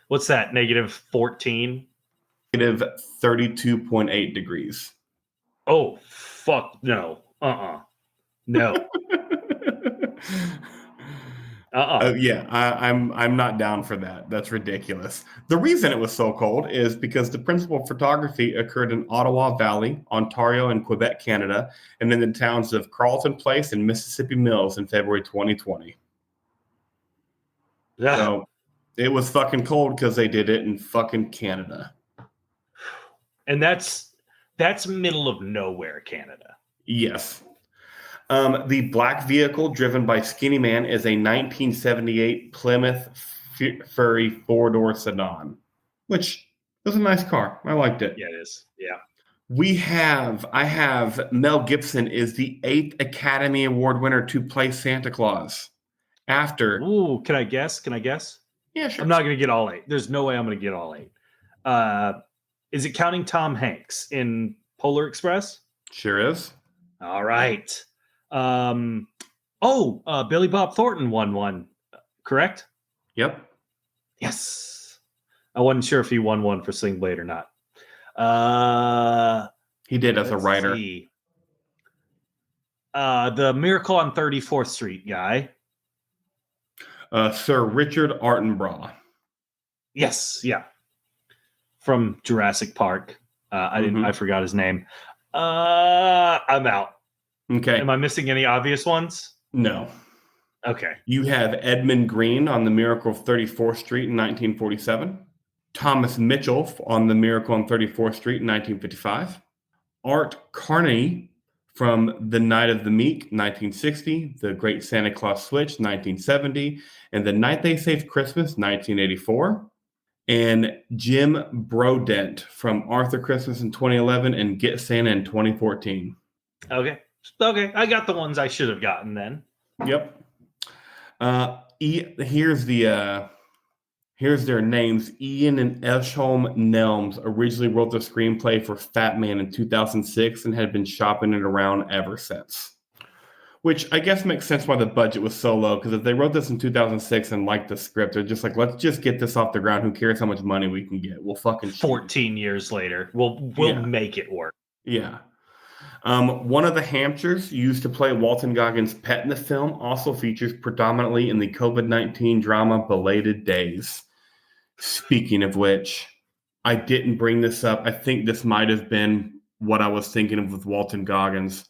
What's that? -14? -32.8 degrees. Oh, fuck no. No. Yeah, I'm not down for that. That's ridiculous. The reason it was so cold is because the principal photography occurred in Ottawa Valley, Ontario, and Quebec, Canada, and in the towns of Carleton Place and Mississippi Mills in February 2020. Yeah. So it was fucking cold because they did it in fucking Canada. And that's middle of nowhere, Canada. Yes. The black vehicle driven by Skinny Man is a 1978 Plymouth Fury 4-door sedan, which was a nice car. I liked it. Yeah, it is. Yeah. I have Mel Gibson is the 8th Academy Award winner to play Santa Claus. Ooh, can I guess? Yeah, sure. I'm not going to get all 8. There's no way I'm going to get all 8. Is it counting Tom Hanks in Polar Express? Sure is. All right. Billy Bob Thornton won one, correct? Yep. Yes. I wasn't sure if he won one for Sling Blade or not. He did as a writer. The Miracle on 34th Street guy. Sir Richard Attenborough. Yes, yeah. From Jurassic Park. I forgot his name. I'm out. Okay. Am I missing any obvious ones? No. Okay. You have Edmund Green on The Miracle of 34th Street in 1947. Thomas Mitchell on The Miracle on 34th Street in 1955. Art Carney from The Night of the Meek, 1960. The Great Santa Claus Switch, 1970. And The Night They Saved Christmas, 1984. And Jim Brodent from Arthur Christmas in 2011 and Get Santa in 2014. Okay, I got the ones I should have gotten then. Yep. Here's their names. Ian and Esholm Nelms originally wrote the screenplay for Fatman in 2006 and had been shopping it around ever since. Which I guess makes sense why the budget was so low, because if they wrote this in 2006 and liked the script, they're just like, let's just get this off the ground. Who cares how much money we can get? We'll fucking 14 years later, we'll make it work. Yeah. One of the hamsters used to play Walton Coggins' pet in the film also features predominantly in the COVID-19 drama Belated Days. Speaking of which, I didn't bring this up. I think this might have been what I was thinking of with Walton Coggins.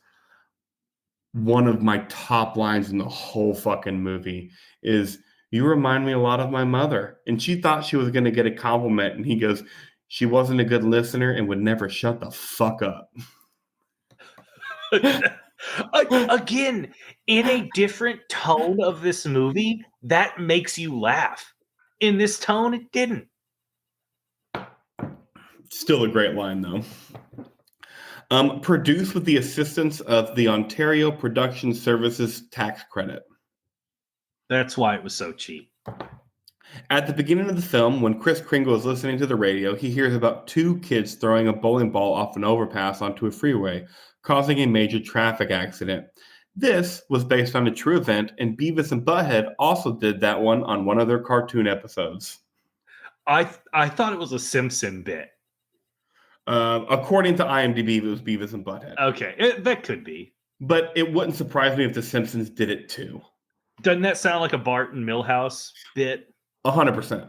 One of my top lines in the whole fucking movie is, "You remind me a lot of my mother." And she thought she was going to get a compliment. And he goes, She wasn't a good listener and would never shut the fuck up. Again, in a different tone of this movie, that makes you laugh. In this tone, it didn't. Still a great line, though. Produced with the assistance of the Ontario Production Services tax credit. That's why it was so cheap. At the beginning of the film, when Kris Kringle is listening to the radio, he hears about 2 kids throwing a bowling ball off an overpass onto a freeway, causing a major traffic accident. This was based on a true event, and Beavis and Butthead also did that one on one of their cartoon episodes. I thought it was a Simpson bit. According to IMDb, it was Beavis and Butthead. Okay, that could be. But it wouldn't surprise me if The Simpsons did it too. Doesn't that sound like a Bart and Milhouse bit? 100%.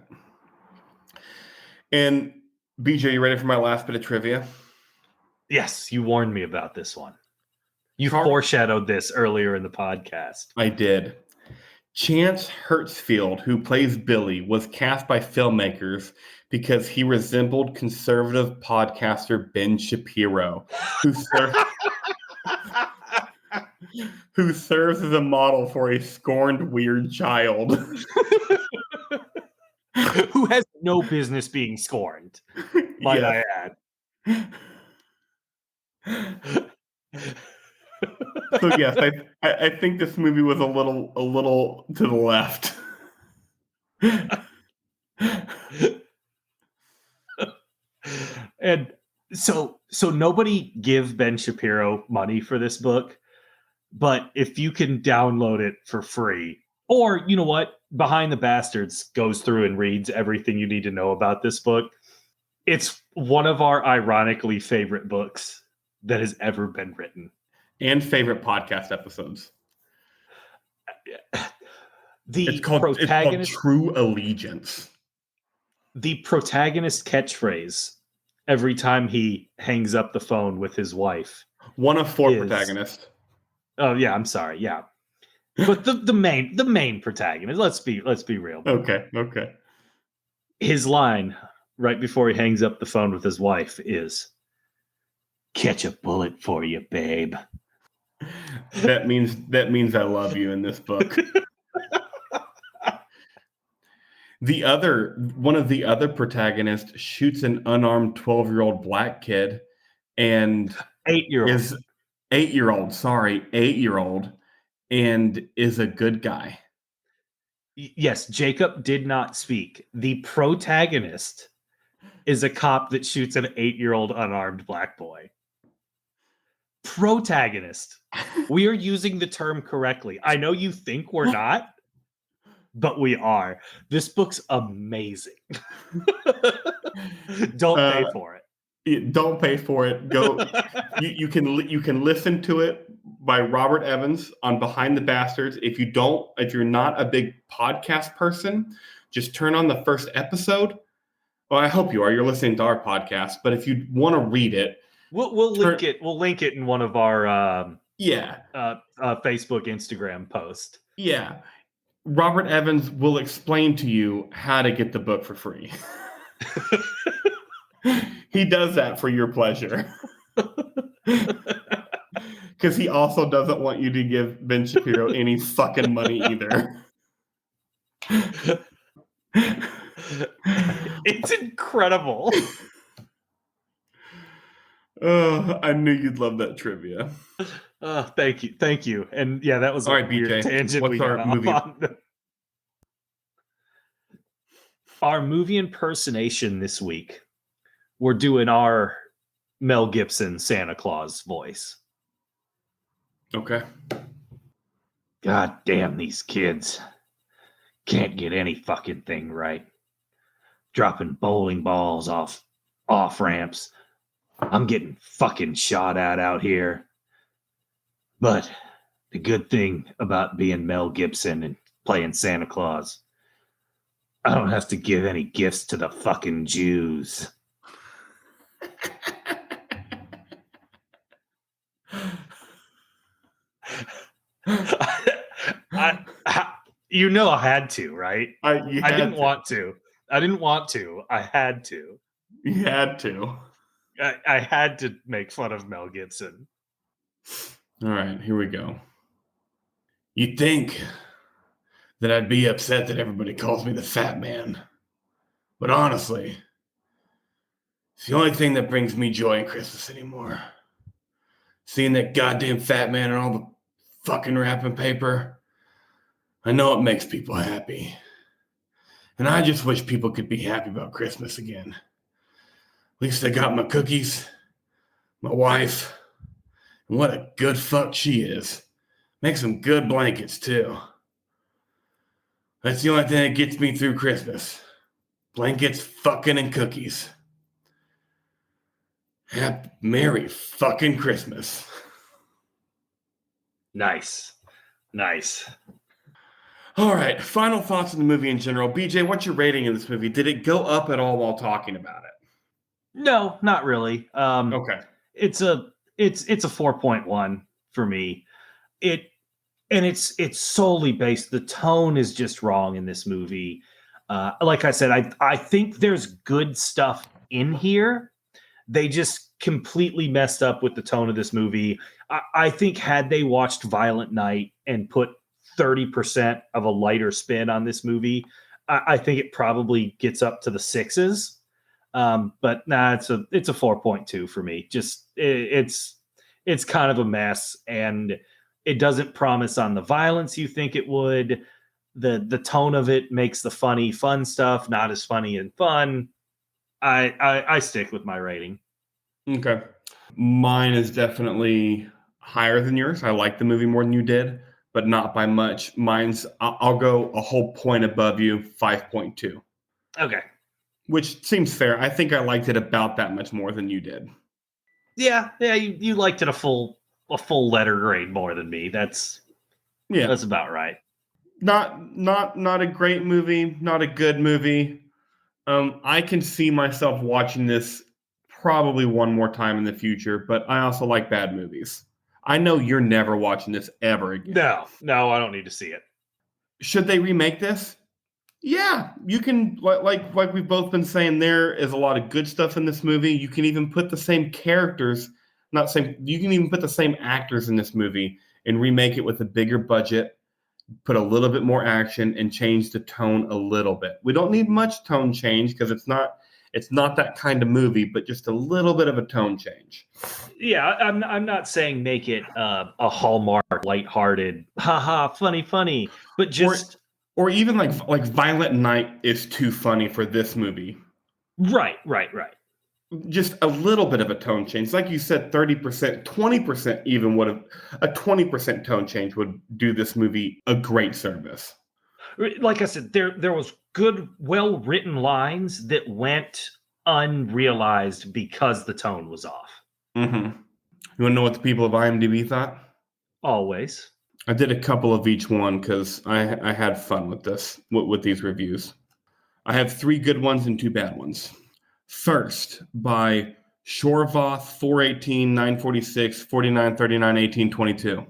And BJ, you ready for my last bit of trivia? Yes, you warned me about this one. You foreshadowed this earlier in the podcast. I did. Chance Hertzfield, who plays Billy, was cast by filmmakers because he resembled conservative podcaster Ben Shapiro, who serves as a model for a scorned weird child. Who has no business being scorned, might I add. So yes, I think this movie was a little to the left. And so nobody give Ben Shapiro money for this book, but if you can download it for free, or you know what, Behind the Bastards goes through and reads everything you need to know about this book. It's one of our ironically favorite books that has ever been written. And favorite podcast episodes. It's called True Allegiance. The protagonist catchphrase every time he hangs up the phone with his wife. One of 4 protagonists. Oh yeah, I'm sorry. Yeah. But the main protagonist, let's be real. Okay. His line right before he hangs up the phone with his wife is, "Catch a bullet for you, babe." That means I love you in this book. One of the other protagonists shoots an unarmed 12-year-old black kid and 8-year-old, and is a good guy. Yes, Jacob did not speak. The protagonist is a cop that shoots an 8-year-old unarmed black boy. Protagonist. We are using the term correctly. I know you think we're not, but we are. This book's amazing. Don't pay for it. Don't pay for it. Go. you can listen to it by Robert Evans on Behind the Bastards. If you're not a big podcast person, just turn on the first episode. Well, I hope you are. You're listening to our podcast. But if you want to read it, we'll link it. We'll link it in one of our Facebook, Instagram posts. Yeah. Robert Evans will explain to you how to get the book for free. He does that for your pleasure. Because he also doesn't want you to give Ben Shapiro any fucking money either. It's incredible. Oh, I knew you'd love that trivia. Thank you. And yeah, that was all right, BJ. Tangent. What's our movie? Our movie impersonation this week. We're doing our Mel Gibson Santa Claus voice. Okay. God damn these kids. Can't get any fucking thing right. Dropping bowling balls off ramps. I'm getting fucking shot at out here. But the good thing about being Mel Gibson and playing Santa Claus, I don't have to give any gifts to the fucking Jews. You know I had to, right? I didn't want to. I had to. You had to. I had to make fun of Mel Gibson. All right, here we go. You'd think that I'd be upset that everybody calls me the Fat Man. But honestly, it's the only thing that brings me joy in Christmas anymore. Seeing that goddamn Fat Man on all the fucking wrapping paper, I know it makes people happy. And I just wish people could be happy about Christmas again. At least I got my cookies, my wife, and what a good fuck she is. Makes some good blankets, too. That's the only thing that gets me through Christmas. Blankets, fucking, and cookies. Merry fucking Christmas. Nice. All right, final thoughts on the movie in general. BJ, what's your rating of this movie? Did it go up at all while talking about it? No, not really. Okay. It's a 4.1 for me. It's solely based. The tone is just wrong in this movie. Like I said, I think there's good stuff in here. They just completely messed up with the tone of this movie. I think had they watched Violent Night and put 30% of a lighter spin on this movie, I think it probably gets up to the sixes. But nah, it's a 4.2 for me. Just it's kind of a mess, and it doesn't promise on the violence you think it would. The tone of it makes the fun stuff not as funny and fun. I stick with my rating. Okay. Mine is definitely higher than yours. I like the movie more than you did, but not by much. I'll go a whole point above you, 5.2. Okay. Which seems fair. I think I liked it about that much more than you did. Yeah, you liked it a full letter grade more than me. That's about right. Not a great movie, not a good movie. I can see myself watching this probably one more time in the future, but I also like bad movies. I know you're never watching this ever again. No, I don't need to see it. Should they remake this? Yeah, you can. Like we've both been saying, there is a lot of good stuff in this movie. You can even put the same characters, not same. You can even put the same actors in this movie and remake it with a bigger budget, put a little bit more action, and change the tone a little bit. We don't need much tone change because it's not that kind of movie, but just a little bit of a tone change. Yeah, I'm not saying make it a Hallmark lighthearted, haha, funny, but just or even like Violent Night is too funny for this movie. Right. Just a little bit of a tone change. Like you said, 30%, 20% even would have, a 20% tone change would do this movie a great service. Like I said, there was good, well-written lines that went unrealized because the tone was off. Mm-hmm. You want to know what the people of IMDb thought? Always. I did a couple of each one because I had fun with this, with these reviews. I have 3 good ones and 2 bad ones. First, by Shorvoth 418 946 49 39 18 22.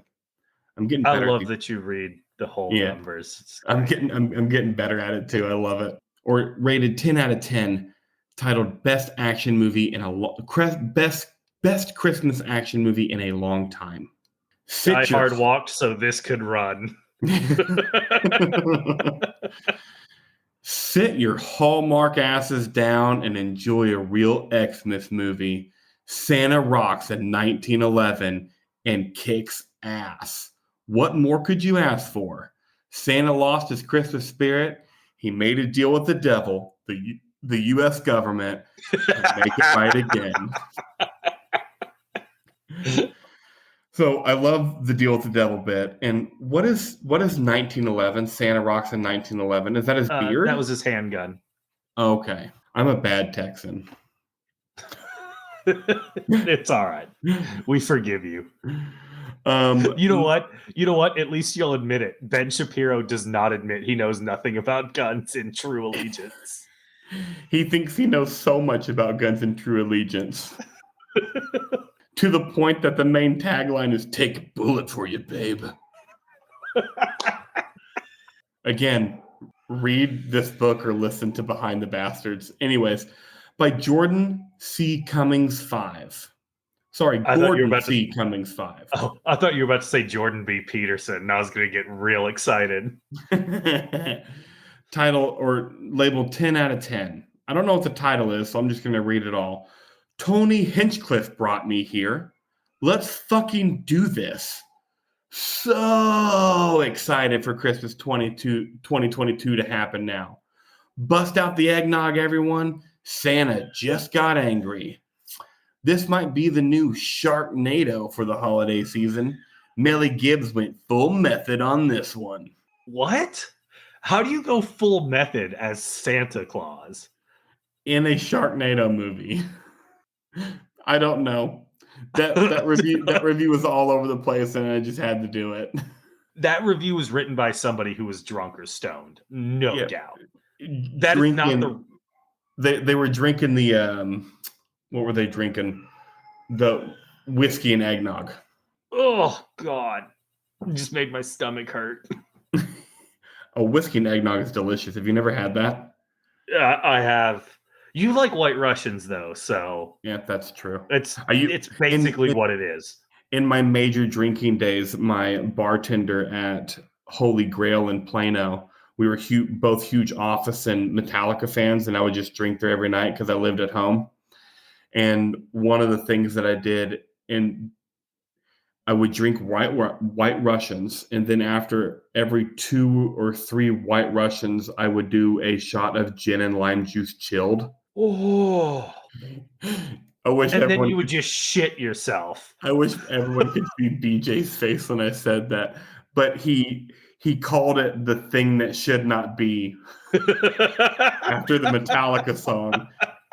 I'm getting better. I love that you read the whole numbers. I'm getting better at it too. I love it. Or rated 10 out of 10, titled Best Action Movie in a Best Christmas Action Movie in a Long Time. I hard walked so this could run. Sit your Hallmark asses down and enjoy a real Xmas movie. Santa rocks in 1911 and kicks ass. What more could you ask for? Santa lost his Christmas spirit. He made a deal with the devil, the U.S. government, to make it right again. So I love the deal with the devil bit. And what is 1911? Santa rocks in 1911. Is that his beard? That was his handgun. Okay. I'm a bad Texan. It's all right. We forgive you. You know what? At least you'll admit it. Ben Shapiro does not admit he knows nothing about guns in True Allegiance. He thinks he knows so much about guns in True Allegiance. To the point that the main tagline is "Take a bullet for you, babe." Again, read this book or listen to Behind the Bastards. Anyways, by Jordan C. Cummings 5. Sorry, I thought you were Gordon about to. C. Cummings 5. Oh, I thought you were about to say Jordan B. Peterson, and I was going to get real excited. Title or label 10 out of 10. I don't know what the title is, so I'm just going to read it all. Tony Hinchcliffe brought me here. Let's fucking do this. So excited for Christmas 2022 to happen now. Bust out the eggnog, everyone. Santa just got angry. This might be the new Sharknado for the holiday season. Mel Gibbs went full method on this one. What? How do you go full method as Santa Claus? In a Sharknado movie. I don't know. That review was all over the place, and I just had to do it. That review was written by somebody who was drunk or stoned, no doubt. That drinking, is not the. They were drinking the what were they drinking? The whiskey and eggnog. Oh God, it just made my stomach hurt. A whiskey and eggnog is delicious. Have you never had that? Yeah, I have. You like White Russians though, so yeah, that's true. It's basically what it is. In my major drinking days, my bartender at Holy Grail in Plano, we were both huge Office and Metallica fans, and I would just drink there every night because I lived at home. And one of the things that I did, and I would drink white Russians, and then after every 2 or 3 white Russians, I would do a shot of gin and lime juice chilled. Oh. And then you would just shit yourself. I wish everyone could see BJ's face when I said that. But he called it the thing that should not be after the Metallica song.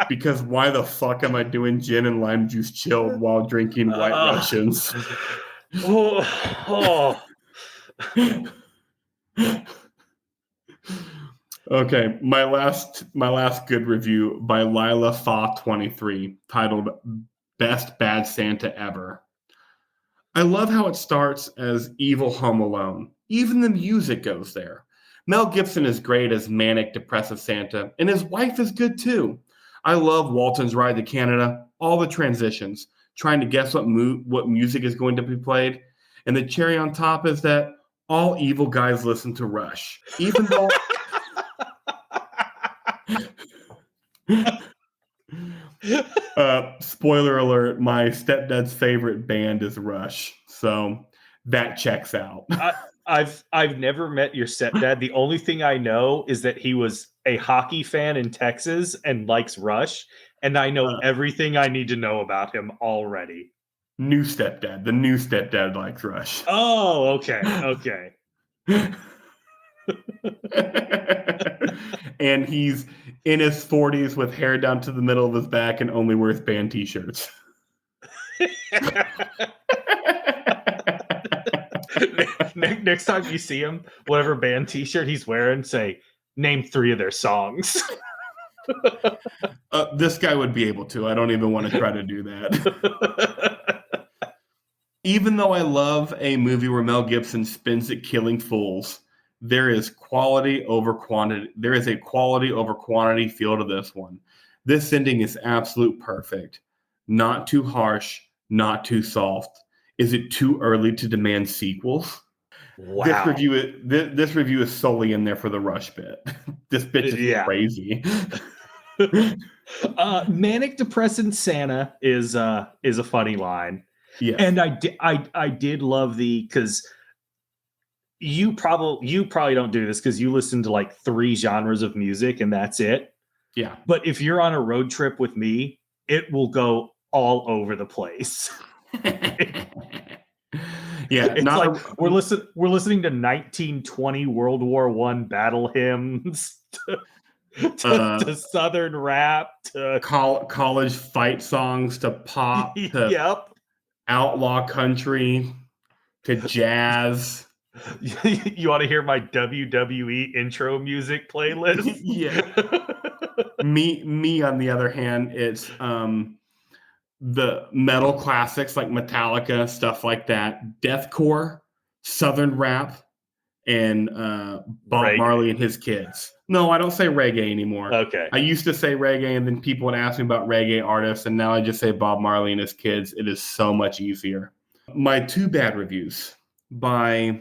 Because why the fuck am I doing gin and lime juice chilled while drinking white Russians? Okay, my last good review by Lila Fa 23, titled Best Bad Santa Ever. I love how it starts as evil Home Alone. Even the music goes there. Mel Gibson is great as manic depressive Santa, and his wife is good too. I love Walton's Ride to Canada, all the transitions, trying to guess what music is going to be played. And the cherry on top is that all evil guys listen to Rush. Even though... spoiler alert, my stepdad's favorite band is Rush. So that checks out. I've never met your stepdad. The only thing I know is that he was a hockey fan in Texas and likes Rush, and I know everything I need to know about him already. The new stepdad likes Rush. Oh, okay. And he's in his 40s with hair down to the middle of his back and only wears band t-shirts. Next time you see him, whatever band t-shirt he's wearing, say, name 3 of their songs. This guy would be able to. I don't even want to try to do that. Even though I love a movie where Mel Gibson spins at killing fools, there is quality over quantity. There is a quality over quantity feel to this one. This ending is absolute perfect. Not too harsh, not too soft. Is it too early to demand sequels? Wow. This review is solely in there for the Rush bit. This bitch is crazy. Manic depressant Santa is a funny line. Yeah. And I did love because you probably don't do this because you listen to like 3 genres of music and that's it. Yeah. But if you're on a road trip with me, it will go all over the place. Yeah, it's like we're listening to 1920 World War I battle hymns to Southern rap to college fight songs to pop to outlaw country to jazz. You want to hear my WWE intro music playlist? Yeah. Me on the other hand, it's the metal classics like Metallica, stuff like that, deathcore, southern rap, and Bob Marley and his kids. No, I don't say reggae anymore. Okay. I used to say reggae, and then people would ask me about reggae artists, and now I just say Bob Marley and his kids. It is so much easier. My 2 bad reviews by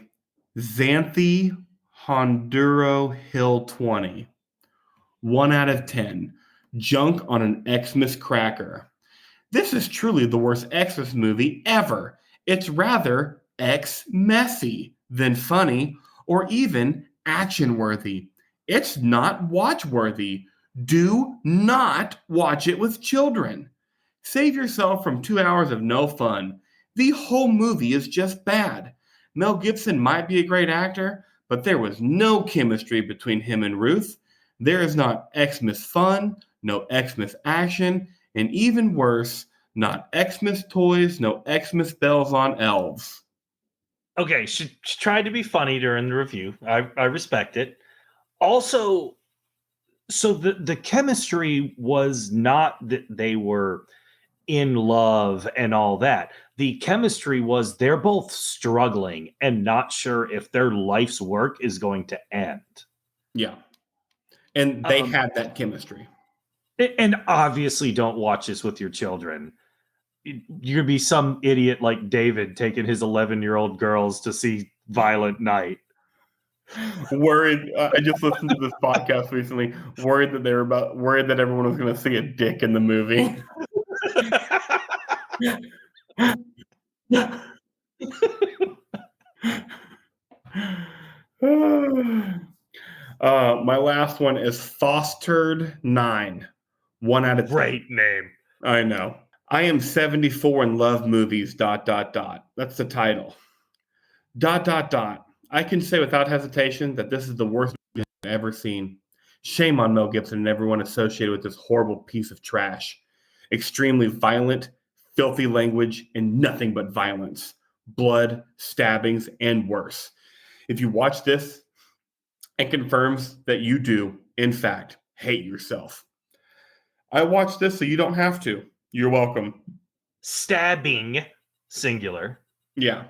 Xanthi Honduro Hill 20. 1 out of 10. Junk on an Xmas cracker. This is truly the worst Xmas movie ever. It's rather X-messy than funny or even action-worthy. It's not watch-worthy. Do not watch it with children. Save yourself from 2 hours of no fun. The whole movie is just bad. Mel Gibson might be a great actor, but there was no chemistry between him and Ruth. There is not Xmas fun, no Xmas action, and even worse, not Xmas toys, no Xmas bells on elves. Okay, she tried to be funny during the review. I respect it. Also, so the chemistry was not that they were in love and all that. The chemistry was they're both struggling and not sure if their life's work is going to end. Yeah. And they had that chemistry. And obviously don't watch this with your children. You're gonna be some idiot like David taking his 11-year-old girls to see Violent Night. Worried. I just listened to this podcast recently. Worried that everyone was going to see a dick in the movie. My last one is Fostered 9. 1 out of 10. Great name. I know. I am 74 and love movies. ... That's the title. ... I can say without hesitation that this is the worst movie I've ever seen. Shame on Mel Gibson and everyone associated with this horrible piece of trash. Extremely violent, filthy language, and nothing but violence. Blood, stabbings, and worse. If you watch this, it confirms that you do, in fact, hate yourself. I watched this so you don't have to. You're welcome. Stabbing, singular. Yeah.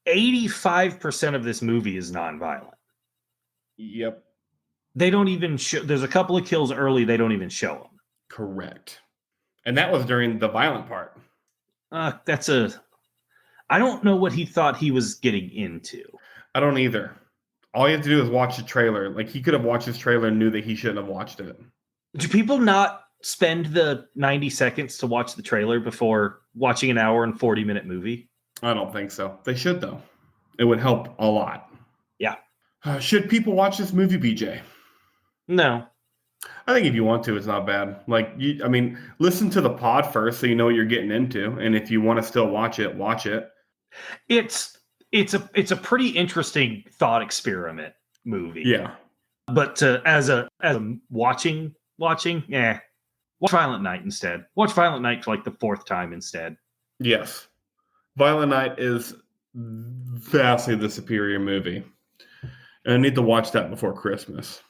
85% of this movie is nonviolent. Yep. They don't even show. There's a couple of kills early. They don't even show them. Correct. And that was during the violent part. I don't know what he thought he was getting into. I don't either. All you have to do is watch the trailer. Like, he could have watched his trailer and knew that he shouldn't have watched it. Do people not spend the 90 seconds to watch the trailer before watching an hour and 40-minute movie? I don't think so. They should, though. It would help a lot. Yeah. Should people watch this movie, BJ? No. I think if you want to, it's not bad. Listen to the pod first so you know what you're getting into. And if you want to still watch it, watch it. It's a pretty interesting thought experiment movie. Yeah. But as a watching, watch Violent Night instead. Watch Violent Night for like the 4th time instead. Yes. Violent Night is vastly the superior movie. And I need to watch that before Christmas.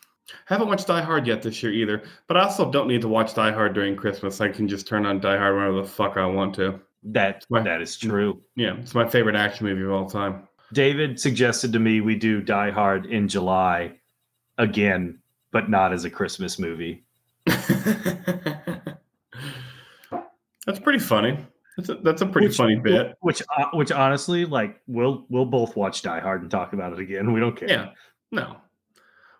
Haven't watched Die Hard yet this year either, but I also don't need to watch Die Hard during Christmas. I can just turn on Die Hard whenever the fuck I want to. That is true. Yeah, it's my favorite action movie of all time. David suggested to me we do Die Hard in July again, but not as a Christmas movie. That's pretty funny. That's a pretty funny bit. Which honestly, like, we'll both watch Die Hard and talk about it again. We don't care. Yeah, no.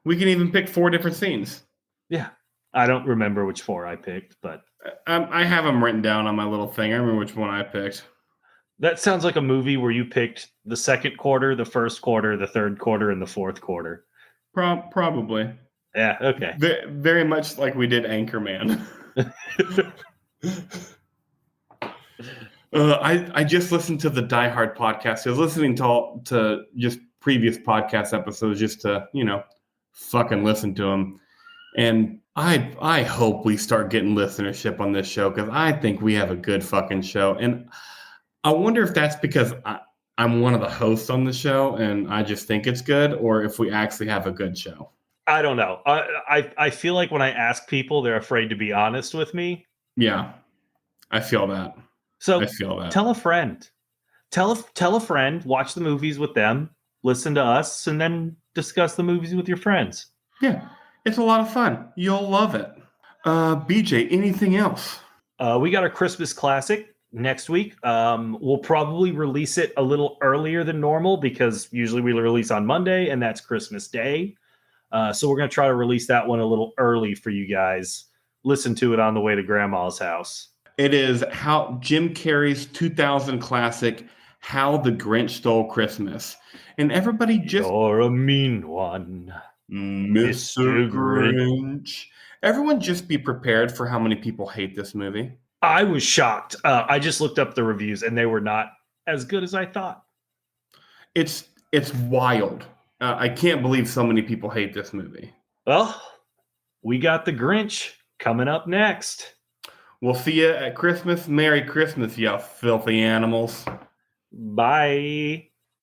We can even pick 4 different scenes. Yeah, I don't remember which 4 I picked, but I have them written down on my little thing. I remember which one I picked. That sounds like a movie where you picked the second quarter, the first quarter, the third quarter, and the fourth quarter. Probably. Yeah. Okay. Very much like we did Anchorman. I just listened to the Die Hard podcast. I was listening to just previous podcast episodes just to, fucking listen to them. And I hope we start getting listenership on this show because I think we have a good fucking show. And I wonder if that's because I'm one of the hosts on the show and I just think it's good, or if we actually have a good show. I don't know. I feel like when I ask people, they're afraid to be honest with me. Yeah, I feel that. So tell a friend. Tell a friend. Watch the movies with them. listen to us, and then discuss the movies with your friends. Yeah, it's a lot of fun. You'll love it. BJ, anything else? We got a Christmas classic next week. We'll probably release it a little earlier than normal because usually we release on Monday, and that's Christmas Day. So we're going to try to release that one a little early for you guys. Listen to it on the way to Grandma's house. It is how Jim Carrey's 2000 classic, How the Grinch Stole Christmas. And everybody just You're a mean one, Mr. Mr. Grinch. Grinch. Everyone just be prepared for how many people hate this movie. I was shocked. I just looked up the reviews, and they were not as good as I thought. It's wild. I can't believe so many people hate this movie. Well, we got the Grinch coming up next. We'll see you at Christmas. Merry Christmas, you filthy animals. Bye.